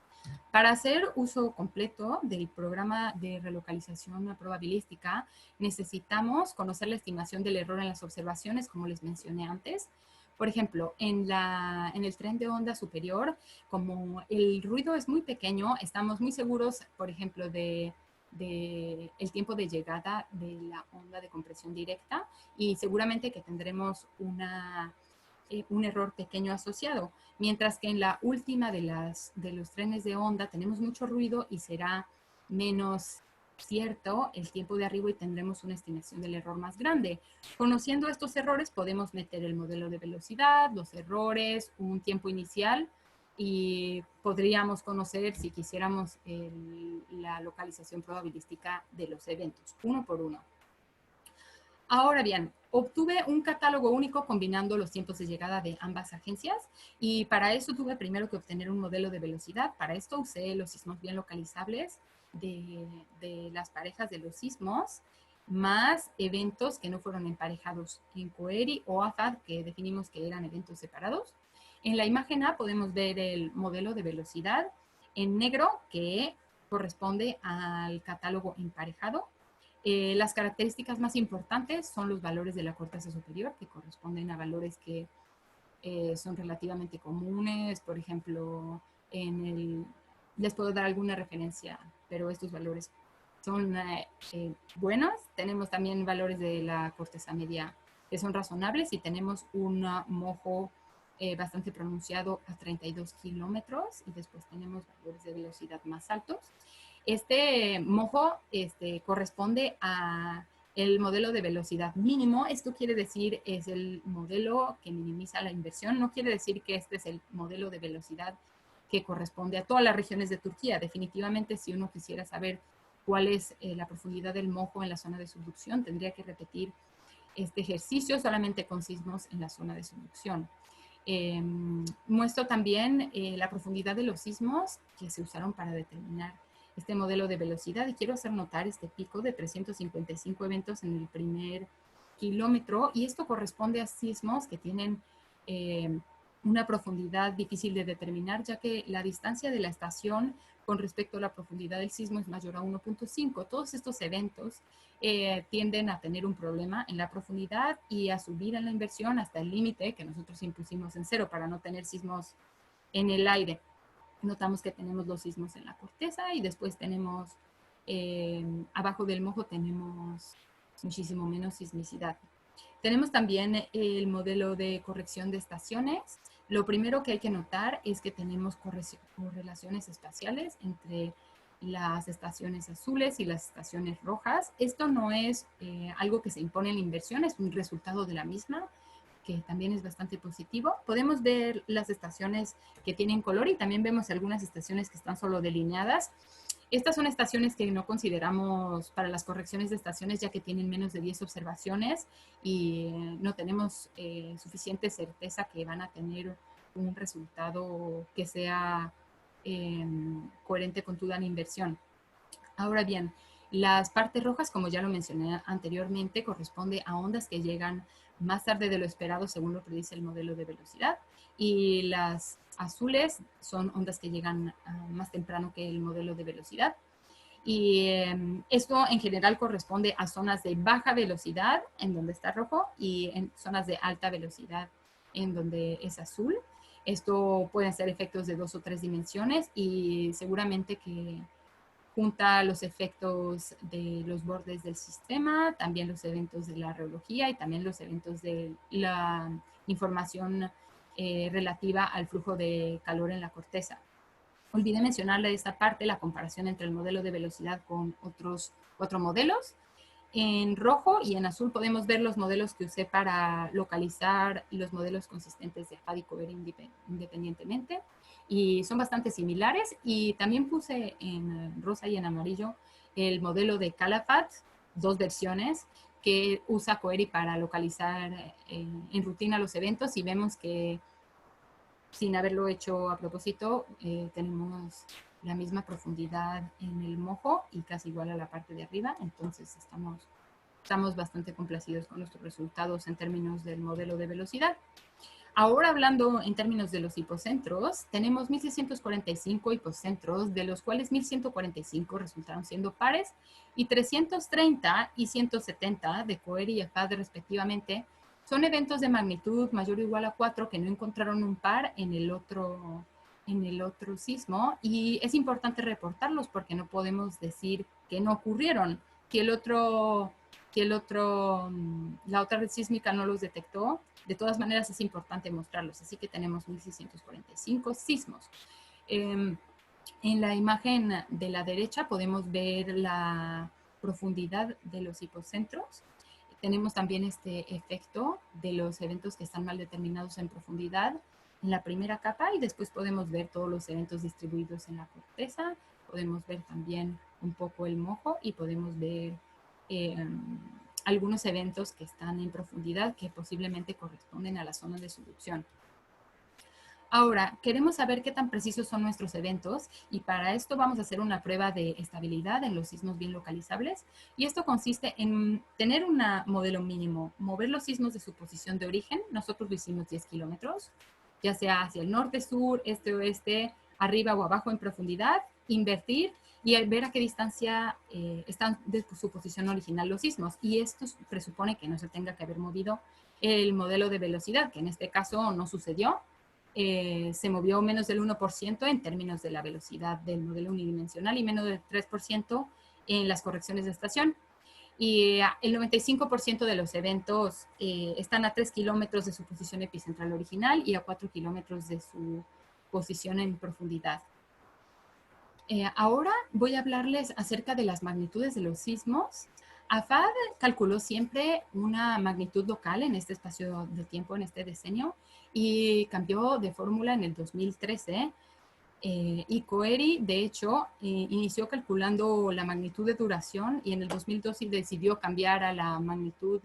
Para hacer uso completo del programa de relocalización probabilística, necesitamos conocer la estimación del error en las observaciones, como les mencioné antes. Por ejemplo, en el tren de onda superior, como el ruido es muy pequeño, estamos muy seguros, por ejemplo, de el tiempo de llegada de la onda de compresión directa, y seguramente que tendremos un error pequeño asociado, mientras que en la última de los trenes de onda tenemos mucho ruido y será menos cierto el tiempo de arribo y tendremos una estimación del error más grande. Conociendo estos errores podemos meter el modelo de velocidad, los errores, un tiempo inicial, y podríamos conocer, si quisiéramos, la localización probabilística de los eventos, uno por uno. Ahora bien, obtuve un catálogo único combinando los tiempos de llegada de ambas agencias, y para eso tuve primero que obtener un modelo de velocidad. Para esto usé los sismos bien localizables de las parejas de los sismos, más eventos que no fueron emparejados en COERI o AFAD, que definimos que eran eventos separados. En la imagen A podemos ver el modelo de velocidad en negro, que corresponde al catálogo emparejado. Las características más importantes son los valores de la corteza superior, que corresponden a valores que son relativamente comunes. Por ejemplo, les puedo dar alguna referencia, pero estos valores son buenos. Tenemos también valores de la corteza media que son razonables, y tenemos un mojo bastante pronunciado a 32 kilómetros, y después tenemos valores de velocidad más altos. Este mojo corresponde a el modelo de velocidad mínimo. Esto quiere decir es el modelo que minimiza la inversión. No quiere decir que este es el modelo de velocidad que corresponde a todas las regiones de Turquía. Definitivamente, si uno quisiera saber cuál es la profundidad del mojo en la zona de subducción, tendría que repetir este ejercicio solamente con sismos en la zona de subducción. Muestro también la profundidad de los sismos que se usaron para determinar este modelo de velocidad, y quiero hacer notar este pico de 355 eventos en el primer kilómetro, y esto corresponde a sismos que tienen una profundidad difícil de determinar, ya que la distancia de la estación con respecto a la profundidad del sismo es mayor a 1.5. Todos estos eventos tienden a tener un problema en la profundidad y a subir en la inversión hasta el límite que nosotros impusimos en 0 para no tener sismos en el aire. Notamos que tenemos los sismos en la corteza y después tenemos, abajo del mojo tenemos muchísimo menos sismicidad. Tenemos también el modelo de corrección de estaciones. Lo primero que hay que notar es que tenemos correlaciones espaciales entre las estaciones azules y las estaciones rojas. Esto no es algo que se impone en la inversión, es un resultado de la misma, que también es bastante positivo. Podemos ver las estaciones que tienen color y también vemos algunas estaciones que están solo delineadas. Estas son estaciones que no consideramos para las correcciones de estaciones, ya que tienen menos de 10 observaciones y no tenemos suficiente certeza que van a tener un resultado que sea coherente con toda la inversión. Ahora bien, las partes rojas, como ya lo mencioné anteriormente, corresponde a ondas que llegan más tarde de lo esperado según lo predice el modelo de velocidad, y las azules son ondas que llegan más temprano que el modelo de velocidad. Y esto en general corresponde a zonas de baja velocidad en donde está rojo y en zonas de alta velocidad en donde es azul. Esto pueden ser efectos de 2 o 3 dimensiones y seguramente que junta los efectos de los bordes del sistema, también los eventos de la reología y también los eventos de la información relativa al flujo de calor en la corteza. Olvidé mencionarle esta parte, la comparación entre el modelo de velocidad con otros 4 modelos. En rojo y en azul podemos ver los modelos que usé para localizar los modelos consistentes de AFAD y COERI independientemente. Y son bastante similares. Y también puse en rosa y en amarillo el modelo de CalAFAD, 2 versiones, que usa COERI para localizar en rutina los eventos. Y vemos que sin haberlo hecho a propósito, tenemos la misma profundidad en el mojo y casi igual a la parte de arriba, entonces estamos bastante complacidos con nuestros resultados en términos del modelo de velocidad. Ahora hablando en términos de los hipocentros, tenemos 1645 hipocentros, de los cuales 1145 resultaron siendo pares y 330 y 170 de COERI y AFAD respectivamente son eventos de magnitud mayor o igual a 4 que no encontraron un par en el otro sismo, y es importante reportarlos porque no podemos decir que no ocurrieron, que la otra red sísmica no los detectó. De todas maneras es importante mostrarlos, así que tenemos 1645 sismos. En la imagen de la derecha podemos ver la profundidad de los hipocentros. Tenemos también este efecto de los eventos que están mal determinados en profundidad en la primera capa, y después podemos ver todos los eventos distribuidos en la corteza. Podemos ver también un poco el mojo y podemos ver algunos eventos que están en profundidad que posiblemente corresponden a la zona de subducción. Ahora, queremos saber qué tan precisos son nuestros eventos, y para esto vamos a hacer una prueba de estabilidad en los sismos bien localizables, y esto consiste en tener un modelo mínimo, mover los sismos de su posición de origen. Nosotros lo hicimos 10 kilómetros, ya sea hacia el norte, sur, este, oeste, arriba o abajo en profundidad, invertir y ver a qué distancia están de su posición original los sismos, y esto presupone que no se tenga que haber movido el modelo de velocidad, que en este caso no sucedió. Se movió menos del 1% en términos de la velocidad del modelo unidimensional y menos del 3% en las correcciones de estación. Y el 95% de los eventos están a 3 kilómetros de su posición epicentral original y a 4 kilómetros de su posición en profundidad. Ahora voy a hablarles acerca de las magnitudes de los sismos. AFAD calculó siempre una magnitud local en este espacio de tiempo, en este decenio, y cambió de fórmula en el 2013. Y COERI, de hecho, inició calculando la magnitud de duración y en el 2012 decidió cambiar a la magnitud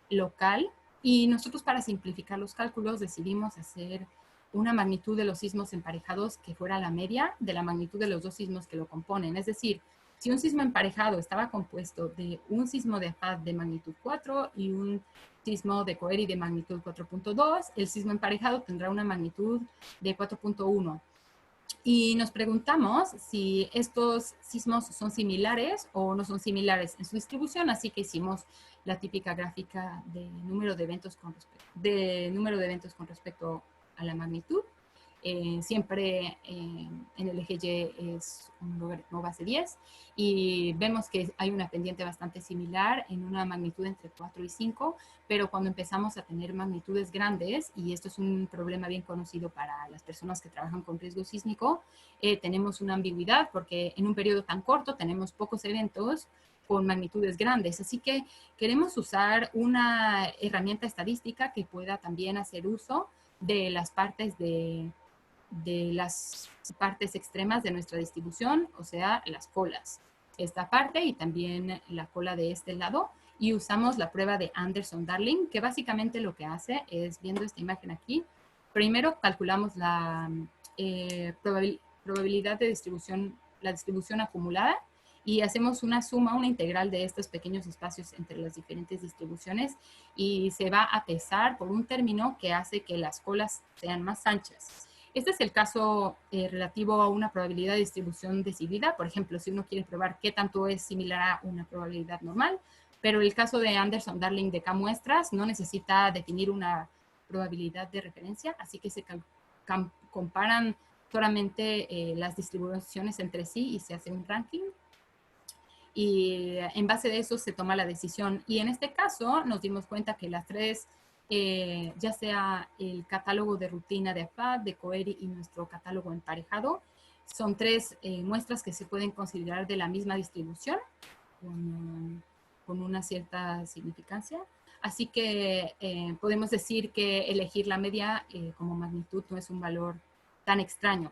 local. Y nosotros, para simplificar los cálculos, decidimos hacer una magnitud de los sismos emparejados que fuera la media de la magnitud de los 2 sismos que lo componen. Es decir, si un sismo emparejado estaba compuesto de un sismo de AFAD de magnitud 4 y un sismo de COERI de magnitud 4.2, el sismo emparejado tendrá una magnitud de 4.1. Y nos preguntamos si estos sismos son similares o no son similares en su distribución, así que hicimos la típica gráfica de número de eventos con respecto a la magnitud. Siempre en el eje Y es un logaritmo base 10 y vemos que hay una pendiente bastante similar en una magnitud entre 4 y 5, pero cuando empezamos a tener magnitudes grandes, y esto es un problema bien conocido para las personas que trabajan con riesgo sísmico, tenemos una ambigüedad porque en un periodo tan corto tenemos pocos eventos con magnitudes grandes. Así que queremos usar una herramienta estadística que pueda también hacer uso de las partes extremas de nuestra distribución, o sea, las colas. Esta parte y también la cola de este lado. Y usamos la prueba de Anderson-Darling, que básicamente lo que hace es, viendo esta imagen aquí, primero calculamos la probabilidad de distribución, la distribución acumulada, y hacemos una suma, una integral de estos pequeños espacios entre las diferentes distribuciones, y se va a pesar por un término que hace que las colas sean más anchas. Este es el caso relativo a una probabilidad de distribución decidida. Por ejemplo, si uno quiere probar qué tanto es similar a una probabilidad normal, pero el caso de Anderson-Darling de K-muestras no necesita definir una probabilidad de referencia, así que se comparan solamente las distribuciones entre sí y se hace un ranking. Y en base de eso se toma la decisión. Y en este caso nos dimos cuenta que las tres, ya sea el catálogo de rutina de AFAD, de COERI y nuestro catálogo emparejado, son tres muestras que se pueden considerar de la misma distribución, con una cierta significancia. Así que podemos decir que elegir la media como magnitud no es un valor tan extraño.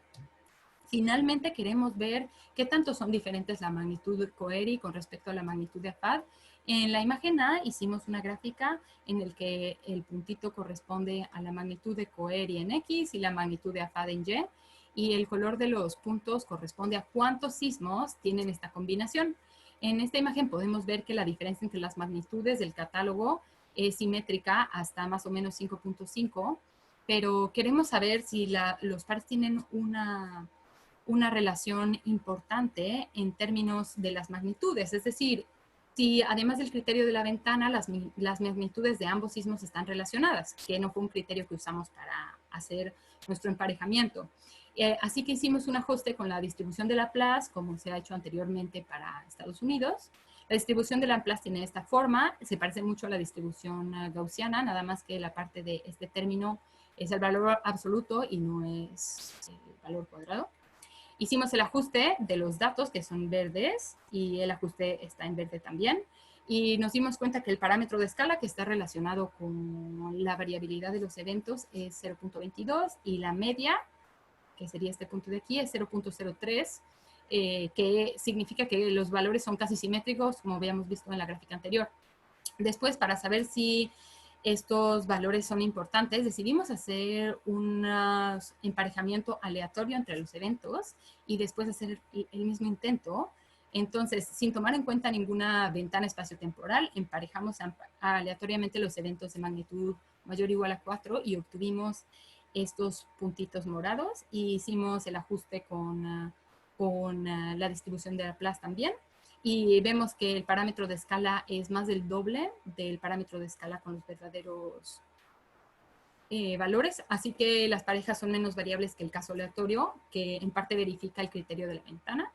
Finalmente queremos ver qué tanto son diferentes la magnitud de COERI con respecto a la magnitud de AFAD. En la imagen A hicimos una gráfica en el que el puntito corresponde a la magnitud de COERI en X y la magnitud de AFAD en Y, y el color de los puntos corresponde a cuántos sismos tienen esta combinación. En esta imagen podemos ver que la diferencia entre las magnitudes del catálogo es simétrica hasta más o menos 5.5, pero queremos saber si los pares tienen una relación importante en términos de las magnitudes. Es decir, si además del criterio de la ventana, las magnitudes de ambos sismos están relacionadas, que no fue un criterio que usamos para hacer nuestro emparejamiento. Así que hicimos un ajuste con la distribución de Laplace, como se ha hecho anteriormente para Estados Unidos. La distribución de Laplace tiene esta forma, se parece mucho a la distribución gaussiana, nada más que la parte de este término es el valor absoluto y no es el valor cuadrado. Hicimos el ajuste de los datos, que son verdes, y el ajuste está en verde también. Y nos dimos cuenta que el parámetro de escala que está relacionado con la variabilidad de los eventos es 0.22 y la media, que sería este punto de aquí, es 0.03, que significa que los valores son casi simétricos, como habíamos visto en la gráfica anterior. Después, para saber si estos valores son importantes, decidimos hacer un emparejamiento aleatorio entre los eventos y después hacer el mismo intento. Entonces, sin tomar en cuenta ninguna ventana espaciotemporal, emparejamos aleatoriamente los eventos de magnitud mayor o igual a 4 y obtuvimos estos puntitos morados, y hicimos el ajuste con la distribución de Laplace también. Y vemos que el parámetro de escala es más del doble del parámetro de escala con los verdaderos valores, así que las parejas son menos variables que el caso aleatorio, que en parte verifica el criterio de la ventana.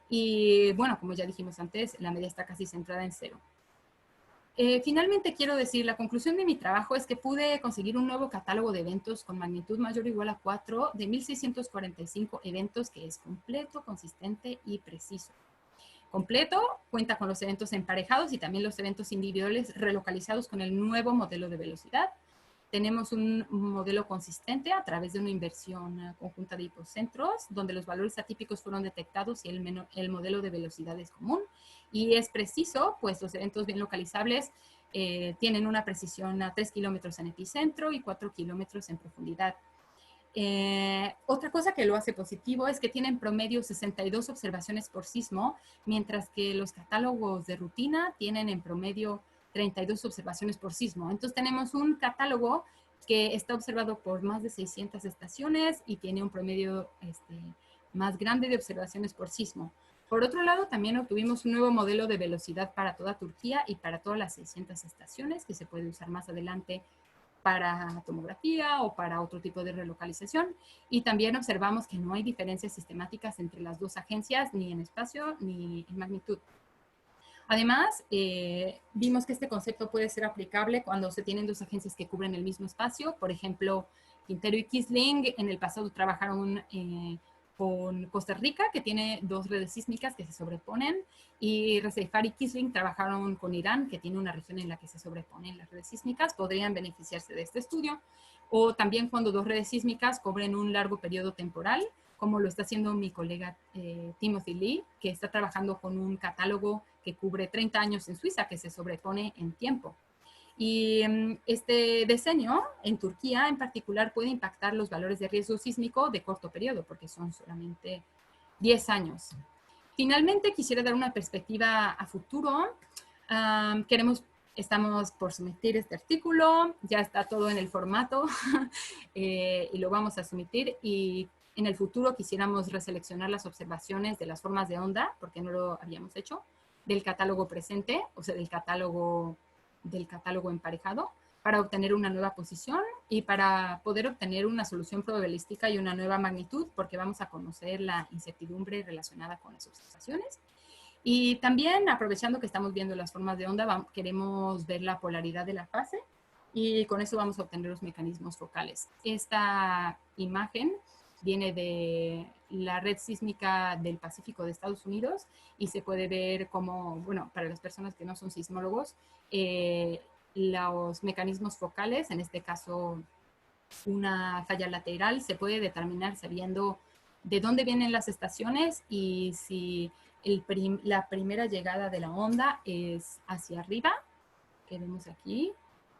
Y bueno, como ya dijimos antes, la media está casi centrada en 0. Finalmente quiero decir, la conclusión de mi trabajo es que pude conseguir un nuevo catálogo de eventos con magnitud mayor o igual a 4 de 1645 eventos, que es completo, consistente y preciso. Completo, cuenta con los eventos emparejados y también los eventos individuales relocalizados con el nuevo modelo de velocidad. Tenemos un modelo consistente a través de una inversión conjunta de hipocentros, donde los valores atípicos fueron detectados y el modelo de velocidad es común. Y es preciso, pues los eventos bien localizables tienen una precisión a 3 kilómetros en epicentro y 4 kilómetros en profundidad. Otra cosa que lo hace positivo es que tienen promedio 62 observaciones por sismo, mientras que los catálogos de rutina tienen en promedio 32 observaciones por sismo. Entonces tenemos un catálogo que está observado por más de 600 estaciones y tiene un promedio más grande de observaciones por sismo. Por otro lado, también obtuvimos un nuevo modelo de velocidad para toda Turquía y para todas las 600 estaciones que se puede usar más adelante para tomografía o para otro tipo de relocalización. Y también observamos que no hay diferencias sistemáticas entre las dos agencias, ni en espacio ni en magnitud. Además, vimos que este concepto puede ser aplicable cuando se tienen dos agencias que cubren el mismo espacio. Por ejemplo, Quintero y Quisling en el pasado trabajaron con Costa Rica, que tiene dos redes sísmicas que se sobreponen, y Reseifar y Quisling trabajaron con Irán, que tiene una región en la que se sobreponen las redes sísmicas, podrían beneficiarse de este estudio. O también cuando dos redes sísmicas cubren un largo periodo temporal, como lo está haciendo mi colega Timothy Lee, que está trabajando con un catálogo que cubre 30 años en Suiza, que se sobrepone en tiempo. Y este diseño en Turquía en particular puede impactar los valores de riesgo sísmico de corto periodo, porque son solamente 10 años. Finalmente, quisiera dar una perspectiva a futuro. Estamos por someter este artículo, ya está todo en el formato y lo vamos a someter, y en el futuro quisiéramos reseleccionar las observaciones de las formas de onda, porque no lo habíamos hecho, del catálogo presente, o sea, del catálogo emparejado, para obtener una nueva posición y para poder obtener una solución probabilística y una nueva magnitud, porque vamos a conocer la incertidumbre relacionada con las observaciones. Y también, aprovechando que estamos viendo las formas de onda, queremos ver la polaridad de la fase, y con eso vamos a obtener los mecanismos focales. Esta imagen viene de la red sísmica del Pacífico de Estados Unidos, y se puede ver como, bueno, para las personas que no son sismólogos, los mecanismos focales, en este caso una falla lateral, se puede determinar sabiendo de dónde vienen las estaciones y si la primera llegada de la onda es hacia arriba, que vemos aquí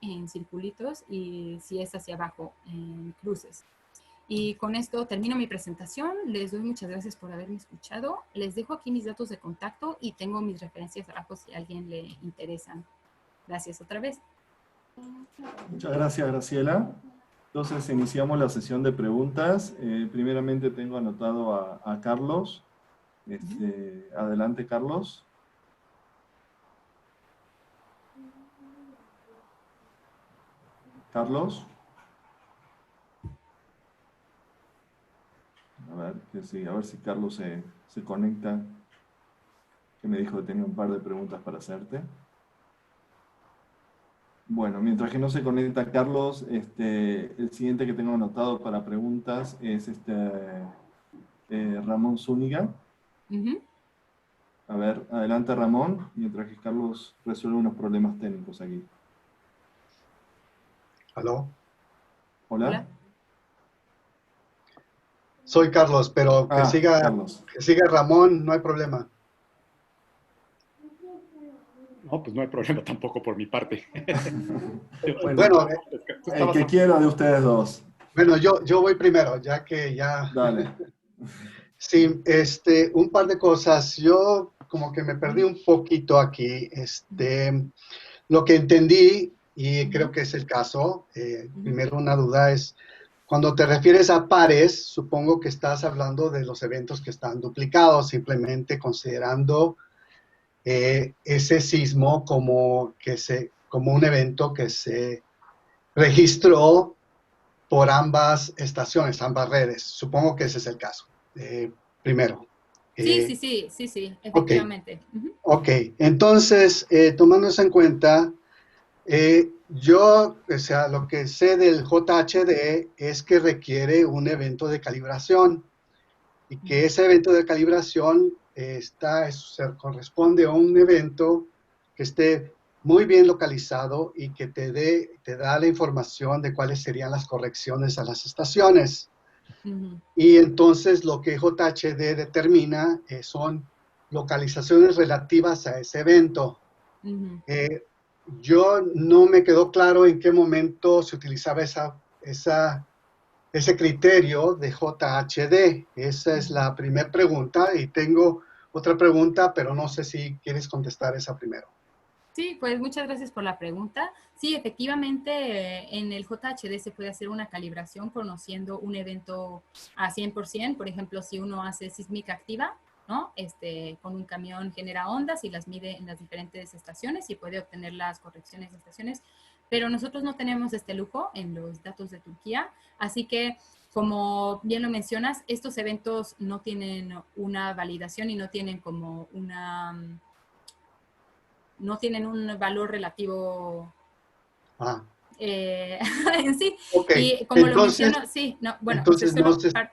en circulitos, y si es hacia abajo en cruces. Y con esto termino mi presentación. Les doy muchas gracias por haberme escuchado. Les dejo aquí mis datos de contacto y tengo mis referencias abajo si a alguien le interesan. Gracias otra vez. Muchas gracias, Graciela. Entonces, iniciamos la sesión de preguntas. Primeramente tengo anotado a Carlos. Adelante, Carlos. Carlos. A ver si Carlos se conecta, que me dijo que tenía un par de preguntas para hacerte. Bueno, mientras que no se conecta Carlos, el siguiente que tengo anotado para preguntas es Ramón Zúñiga. A ver, adelante Ramón, mientras que Carlos resuelve unos problemas técnicos aquí. ¿Aló? Hola. Hola. Soy Carlos, pero que siga Ramón, no hay problema. No, pues no hay problema tampoco por mi parte. Bueno, el que quiera de ustedes dos. Bueno, yo voy primero, ya que ya... Dale. Sí, un par de cosas. Yo como que me perdí un poquito aquí. Lo que entendí, y creo que es el caso, primero una duda es, cuando te refieres a pares, supongo que estás hablando de los eventos que están duplicados, simplemente considerando ese sismo como un evento que se registró por ambas estaciones, ambas redes. Supongo que ese es el caso. Primero. Sí, efectivamente. Ok, entonces, tomando eso en cuenta, yo, o sea, lo que sé del JHD es que requiere un evento de calibración y que ese evento de calibración se corresponde a un evento que esté muy bien localizado y que te da la información de cuáles serían las correcciones a las estaciones. Y entonces lo que JHD determina son localizaciones relativas a ese evento. Yo no me quedó claro en qué momento se utilizaba ese criterio de JHD. Esa es la primera pregunta y tengo otra pregunta, pero no sé si quieres contestar esa primero. Sí, pues muchas gracias por la pregunta. Sí, efectivamente, en el JHD se puede hacer una calibración conociendo un evento a 100%. Por ejemplo, si uno hace sísmica activa, ¿no? Con un camión genera ondas y las mide en las diferentes estaciones y puede obtener las correcciones de estaciones. Pero nosotros no tenemos este lujo en los datos de Turquía, así que, como bien lo mencionas, estos eventos no tienen una validación y no tienen como no tienen un valor relativo Ah, en sí. ok. Y como lo Entonces, menciono, sí, no, bueno, entonces no solo se, para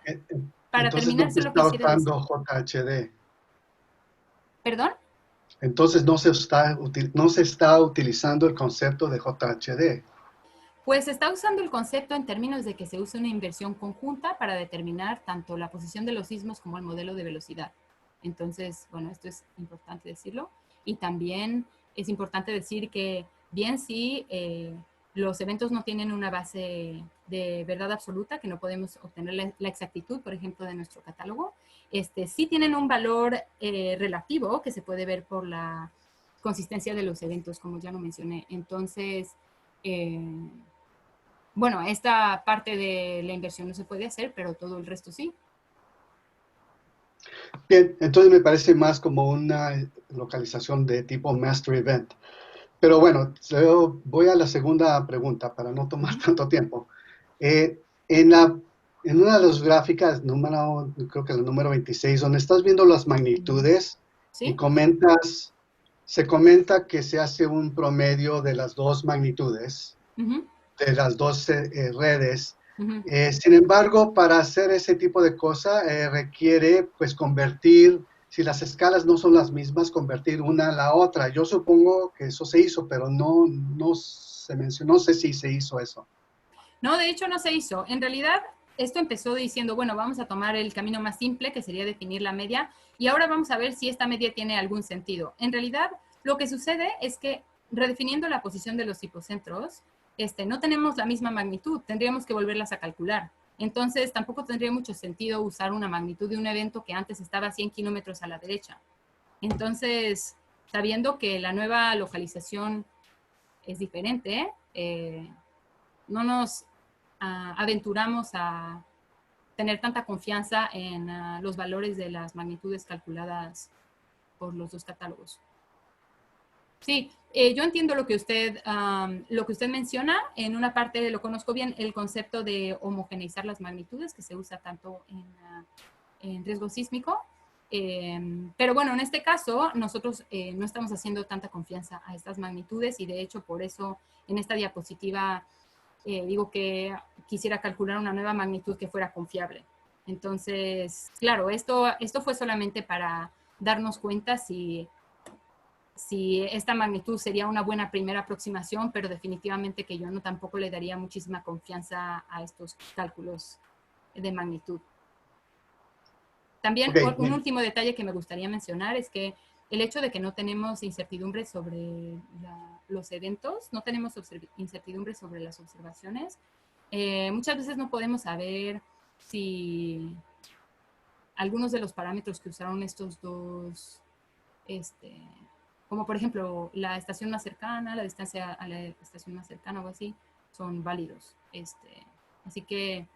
entonces no terminar, se solo está quisiera decir, usando JHD. perdón. Entonces no se está utilizando el concepto de JHD. Pues se está usando el concepto en términos de que se usa una inversión conjunta para determinar tanto la posición de los sismos como el modelo de velocidad. Entonces, bueno, esto es importante decirlo. Y también es importante decir que bien sí, los eventos no tienen una base de verdad absoluta, que no podemos obtener la exactitud, por ejemplo, de nuestro catálogo, sí tienen un valor relativo que se puede ver por la consistencia de los eventos, como ya lo mencioné. Entonces, eh, bueno, esta parte de la inversión no se puede hacer, pero todo el resto sí. Bien, entonces me parece más como una localización de tipo master event. Pero bueno, yo voy a la segunda pregunta para no tomar Ujú. tanto tiempo. Eh, en en una de las gráficas, creo que el número 26, donde estás viendo las magnitudes y ¿Sí? se comenta que se hace un promedio de las dos magnitudes, Ujú, de las dos redes. ujú. Sin embargo, para hacer ese tipo de cosa requiere pues convertir, si las escalas no son las mismas, convertir una a la otra. Yo supongo que eso se hizo, pero no se mencionó, no sé si se hizo eso. No, de hecho no se hizo. En realidad, esto empezó diciendo, bueno, vamos a tomar el camino más simple, que sería definir la media, y ahora vamos a ver si esta media tiene algún sentido. En realidad, lo que sucede es que redefiniendo la posición de los hipocentros, no tenemos la misma magnitud, tendríamos que volverlas a calcular. Entonces, tampoco tendría mucho sentido usar una magnitud de un evento que antes estaba a 100 kilómetros a la derecha. Entonces, sabiendo que la nueva localización es diferente, no nos aventuramos a tener tanta confianza en los valores de las magnitudes calculadas por los dos catálogos. Sí, yo entiendo lo que usted menciona. En una parte lo conozco bien, el concepto de homogeneizar las magnitudes, que se usa tanto en riesgo sísmico. Pero bueno, en este caso, nosotros no estamos haciendo tanta confianza a estas magnitudes y de hecho por eso en esta diapositiva digo que quisiera calcular una nueva magnitud que fuera confiable. Entonces, claro, esto fue solamente para darnos cuenta si esta magnitud sería una buena primera aproximación, pero definitivamente que yo no tampoco le daría muchísima confianza a estos cálculos de magnitud. También Ok, un bien. último detalle que me gustaría mencionar es que el hecho de que no tenemos incertidumbre sobre los eventos, no tenemos incertidumbre sobre las observaciones, muchas veces no podemos saber si algunos de los parámetros que usaron estos dos, este, como por ejemplo la estación más cercana, la distancia a la estación más cercana o así, son válidos. Así que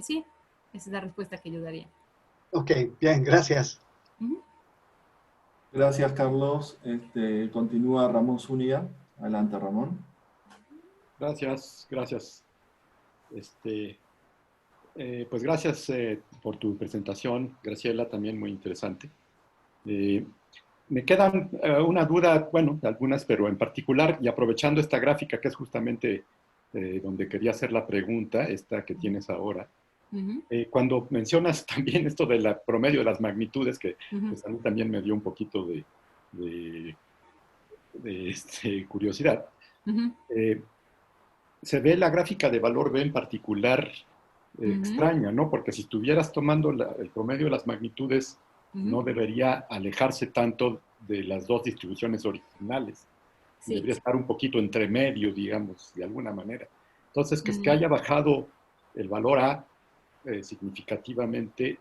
sí, esa es la respuesta que yo daría. Ok, bien, gracias. Uh -huh. Gracias, Carlos. Continúa Ramón Zúñiga. Adelante, Ramón. Gracias, gracias. Pues gracias por tu presentación, Graciela, también muy interesante. Me quedan una duda, bueno, algunas, pero en particular, y aprovechando esta gráfica que es justamente donde quería hacer la pregunta, esta que tienes ahora, cuando mencionas también esto del promedio de las magnitudes, que pues a mí también me dio un poquito de curiosidad, se ve la gráfica de valor B en particular extraña, ¿no? Porque si estuvieras tomando el promedio de las magnitudes, no debería alejarse tanto de las dos distribuciones originales. Sí. Debería estar un poquito entre medio, digamos, de alguna manera. Entonces, que haya bajado el valor A significativamente,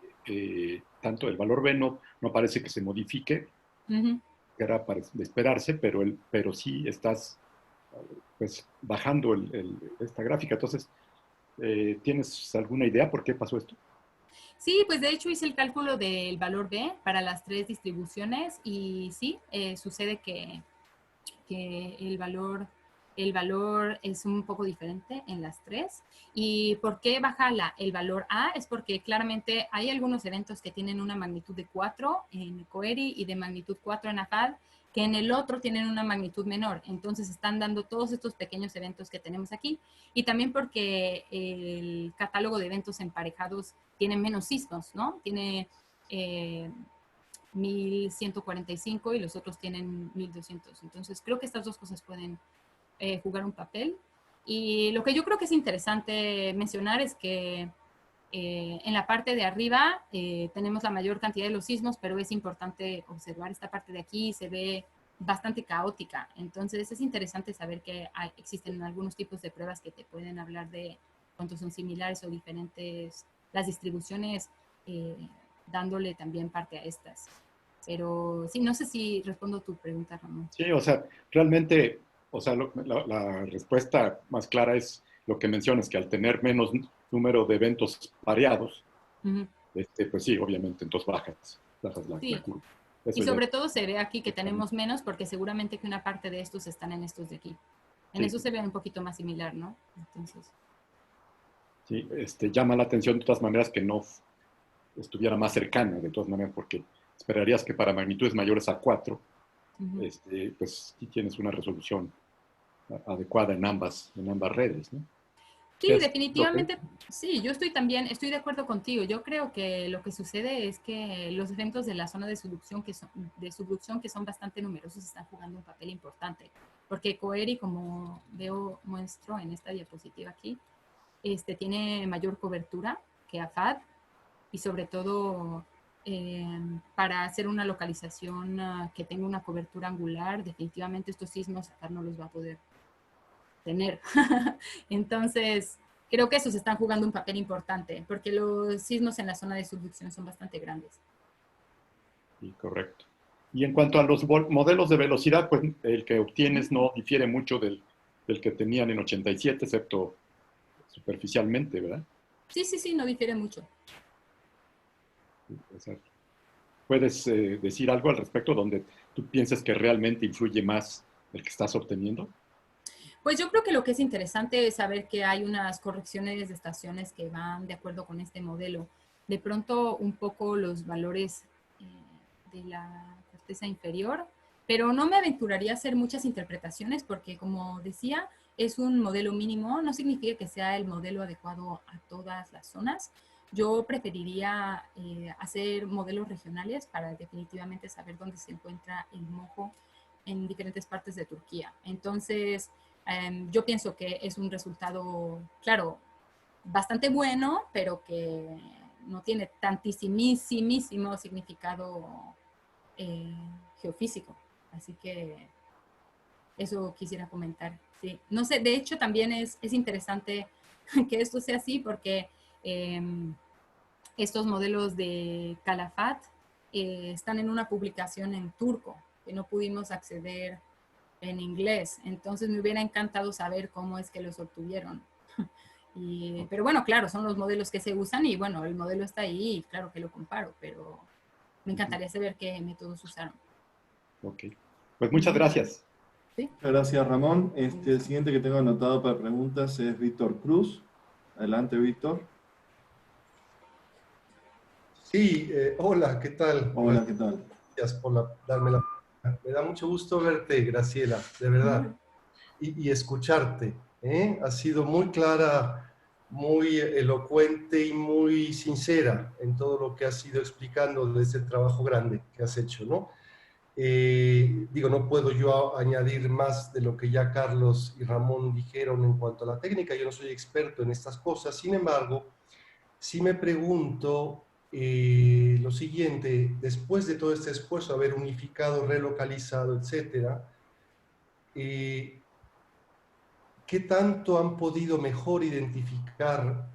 tanto el valor B no parece que se modifique, que era de esperarse, pero sí estás pues, bajando esta gráfica. Entonces, ¿tienes alguna idea por qué pasó esto? Sí, pues de hecho hice el cálculo del valor B para las tres distribuciones y sí, sucede que el valor es un poco diferente en las tres. ¿Y por qué baja el valor A? Es porque claramente hay algunos eventos que tienen una magnitud de 4 en Coeri y de magnitud 4 en AFAD, que en el otro tienen una magnitud menor. Entonces están dando todos estos pequeños eventos que tenemos aquí. Y también porque el catálogo de eventos emparejados tiene menos sismos, ¿no? Tiene 1145 y los otros tienen 1200. Entonces creo que estas dos cosas pueden jugar un papel. Y lo que yo creo que es interesante mencionar es que en la parte de arriba tenemos la mayor cantidad de los sismos, pero es importante observar esta parte de aquí, se ve bastante caótica. Entonces es interesante saber que existen algunos tipos de pruebas que te pueden hablar de cuántos son similares o diferentes las distribuciones, dándole también parte a estas. Pero sí, no sé si respondo a tu pregunta, Ramón. Sí, o sea, realmente, o sea, la respuesta más clara es lo que mencionas, que al tener menos número de eventos pareados, pues sí, obviamente, entonces bajas la Sí, curva. y Eso ya sobre todo se ve aquí que es tenemos menos porque seguramente que una parte de estos están en estos de aquí. En sí, eso se ve un poquito más similar, ¿no? Entonces, sí, llama la atención de todas maneras que no estuviera más cercana, de todas maneras, porque esperarías que para magnitudes mayores a 4, pues sí tienes una resolución adecuada en ambas redes, ¿no? ¿Qué sí, es lo que? definitivamente, sí, yo estoy de acuerdo contigo. Yo creo que lo que sucede es que los eventos de la zona de subducción que son bastante numerosos están jugando un papel importante, porque Coeri, como muestro en esta diapositiva aquí, tiene mayor cobertura que AFAD y sobre todo para hacer una localización que tenga una cobertura angular, definitivamente estos sismos AFAD no los va a poder tener. Entonces, creo que esos están jugando un papel importante, porque los sismos en la zona de subducción son bastante grandes. Sí, correcto. Y en cuanto a los modelos de velocidad, pues el que obtienes no difiere mucho del que tenían en 87, excepto superficialmente, ¿verdad? Sí, sí, sí, no difiere mucho. O sea, ¿puedes decir algo al respecto donde tú piensas que realmente influye más el que estás obteniendo? Pues yo creo que lo que es interesante es saber que hay unas correcciones de estaciones que van de acuerdo con este modelo. De pronto un poco los valores de la corteza inferior, pero no me aventuraría a hacer muchas interpretaciones porque, como decía, es un modelo mínimo, no significa que sea el modelo adecuado a todas las zonas. Yo preferiría hacer modelos regionales para definitivamente saber dónde se encuentra el mojo en diferentes partes de Turquía. Entonces, yo pienso que es un resultado, claro, bastante bueno, pero que no tiene tantísimo significado geofísico. Así que eso quisiera comentar. Sí. No sé, de hecho también es interesante que esto sea así porque estos modelos de Calafat están en una publicación en turco que no pudimos acceder en inglés. Entonces me hubiera encantado saber cómo es que los obtuvieron. Pero bueno, claro, son los modelos que se usan y bueno, el modelo está ahí y claro que lo comparo, pero me encantaría saber qué métodos usaron. Ok. Pues muchas gracias. ¿Sí? Gracias, Ramón. El siguiente que tengo anotado para preguntas es Víctor Cruz. Adelante, Víctor. Sí, hola, ¿qué tal? Hola, ¿qué tal? Gracias por darme la... Me da mucho gusto verte, Graciela, de verdad, y escucharte. ¿Eh? Has sido muy clara, muy elocuente y muy sincera en todo lo que has ido explicando de este trabajo grande que has hecho, ¿no? Digo, no puedo yo añadir más de lo que ya Carlos y Ramón dijeron en cuanto a la técnica. Yo no soy experto en estas cosas. Sin embargo, sí me pregunto lo siguiente: después de todo este esfuerzo, haber unificado, relocalizado, etcétera, ¿qué tanto han podido mejor identificar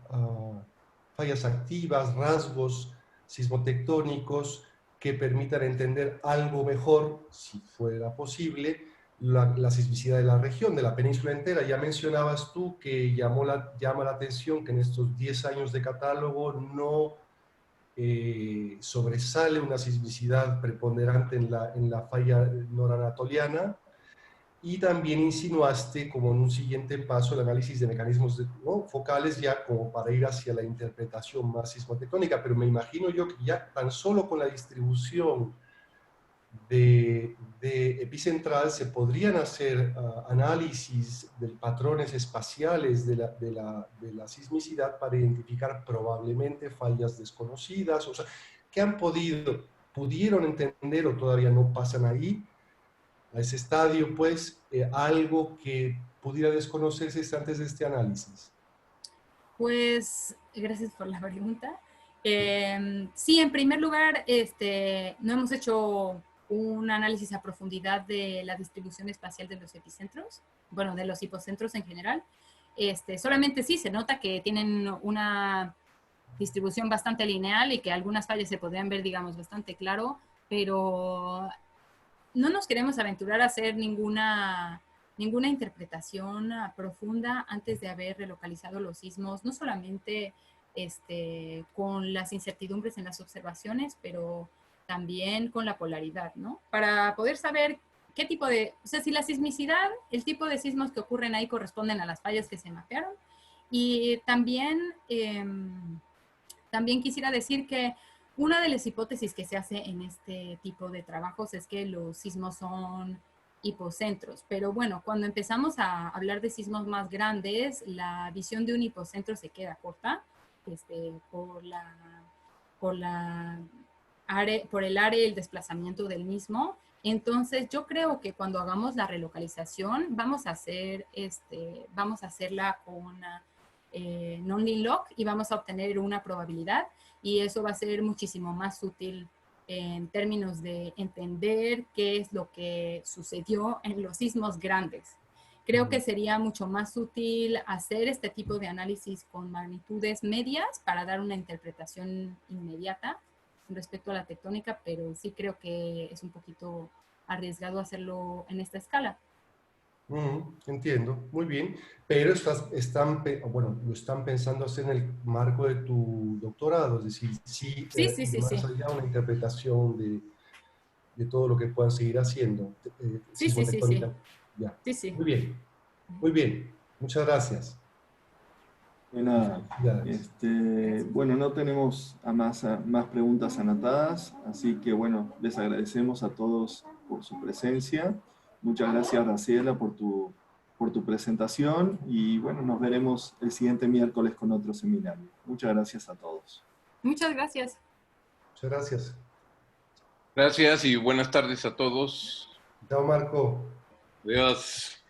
fallas activas, rasgos sismotectónicos que permitan entender algo mejor, si fuera posible, la sismicidad de la región, de la península entera. Ya mencionabas tú que llama la atención que en estos 10 años de catálogo no sobresale una sismicidad preponderante en la falla noranatoliana, y también insinuaste como en un siguiente paso el análisis de mecanismos ¿no? focales, ya como para ir hacia la interpretación más sismotectónica, pero me imagino yo que ya tan solo con la distribución de epicentral se podrían hacer análisis de patrones espaciales de la sismicidad para identificar probablemente fallas desconocidas, o sea, que pudieron entender o todavía no pasan ahí, a ese estadio, pues, algo que pudiera desconocerse antes de este análisis. Pues, gracias por la pregunta. Sí, en primer lugar, no hemos hecho un análisis a profundidad de la distribución espacial de los epicentros, bueno, de los hipocentros en general. Solamente sí se nota que tienen una distribución bastante lineal y que algunas fallas se podrían ver, digamos, bastante claro, pero no nos queremos aventurar a hacer ninguna interpretación profunda antes de haber relocalizado los sismos, no solamente con las incertidumbres en las observaciones, pero también con la polaridad, ¿no? Para poder saber qué tipo de, o sea, si la sismicidad, el tipo de sismos que ocurren ahí corresponden a las fallas que se mapearon. Y también, también quisiera decir que una de las hipótesis que se hace en este tipo de trabajos es que los sismos son hipocentros, pero bueno, cuando empezamos a hablar de sismos más grandes, la visión de un hipocentro se queda corta por el área y el desplazamiento del mismo. Entonces, yo creo que cuando hagamos la relocalización, vamos a hacerla con non-log y vamos a obtener una probabilidad, y eso va a ser muchísimo más útil en términos de entender qué es lo que sucedió en los sismos grandes. Creo que sería mucho más útil hacer este tipo de análisis con magnitudes medias para dar una interpretación inmediata respecto a la tectónica, pero sí creo que es un poquito arriesgado hacerlo en esta escala. Entiendo, muy bien, pero lo están pensando hacer en el marco de tu doctorado, es decir, Sí. más allá de una interpretación de todo lo que puedan seguir haciendo, Sí. sismotectónica. Ya. Sí. Muy bien, muchas gracias. De nada. Felicidades. Bueno, no tenemos más preguntas anotadas, así que bueno, les agradecemos a todos por su presencia. Muchas gracias, Graciela, por tu presentación, y bueno, nos veremos el siguiente miércoles con otro seminario. Muchas gracias a todos. Muchas gracias. Muchas gracias. Gracias y buenas tardes a todos. Chao, Marco. Adiós.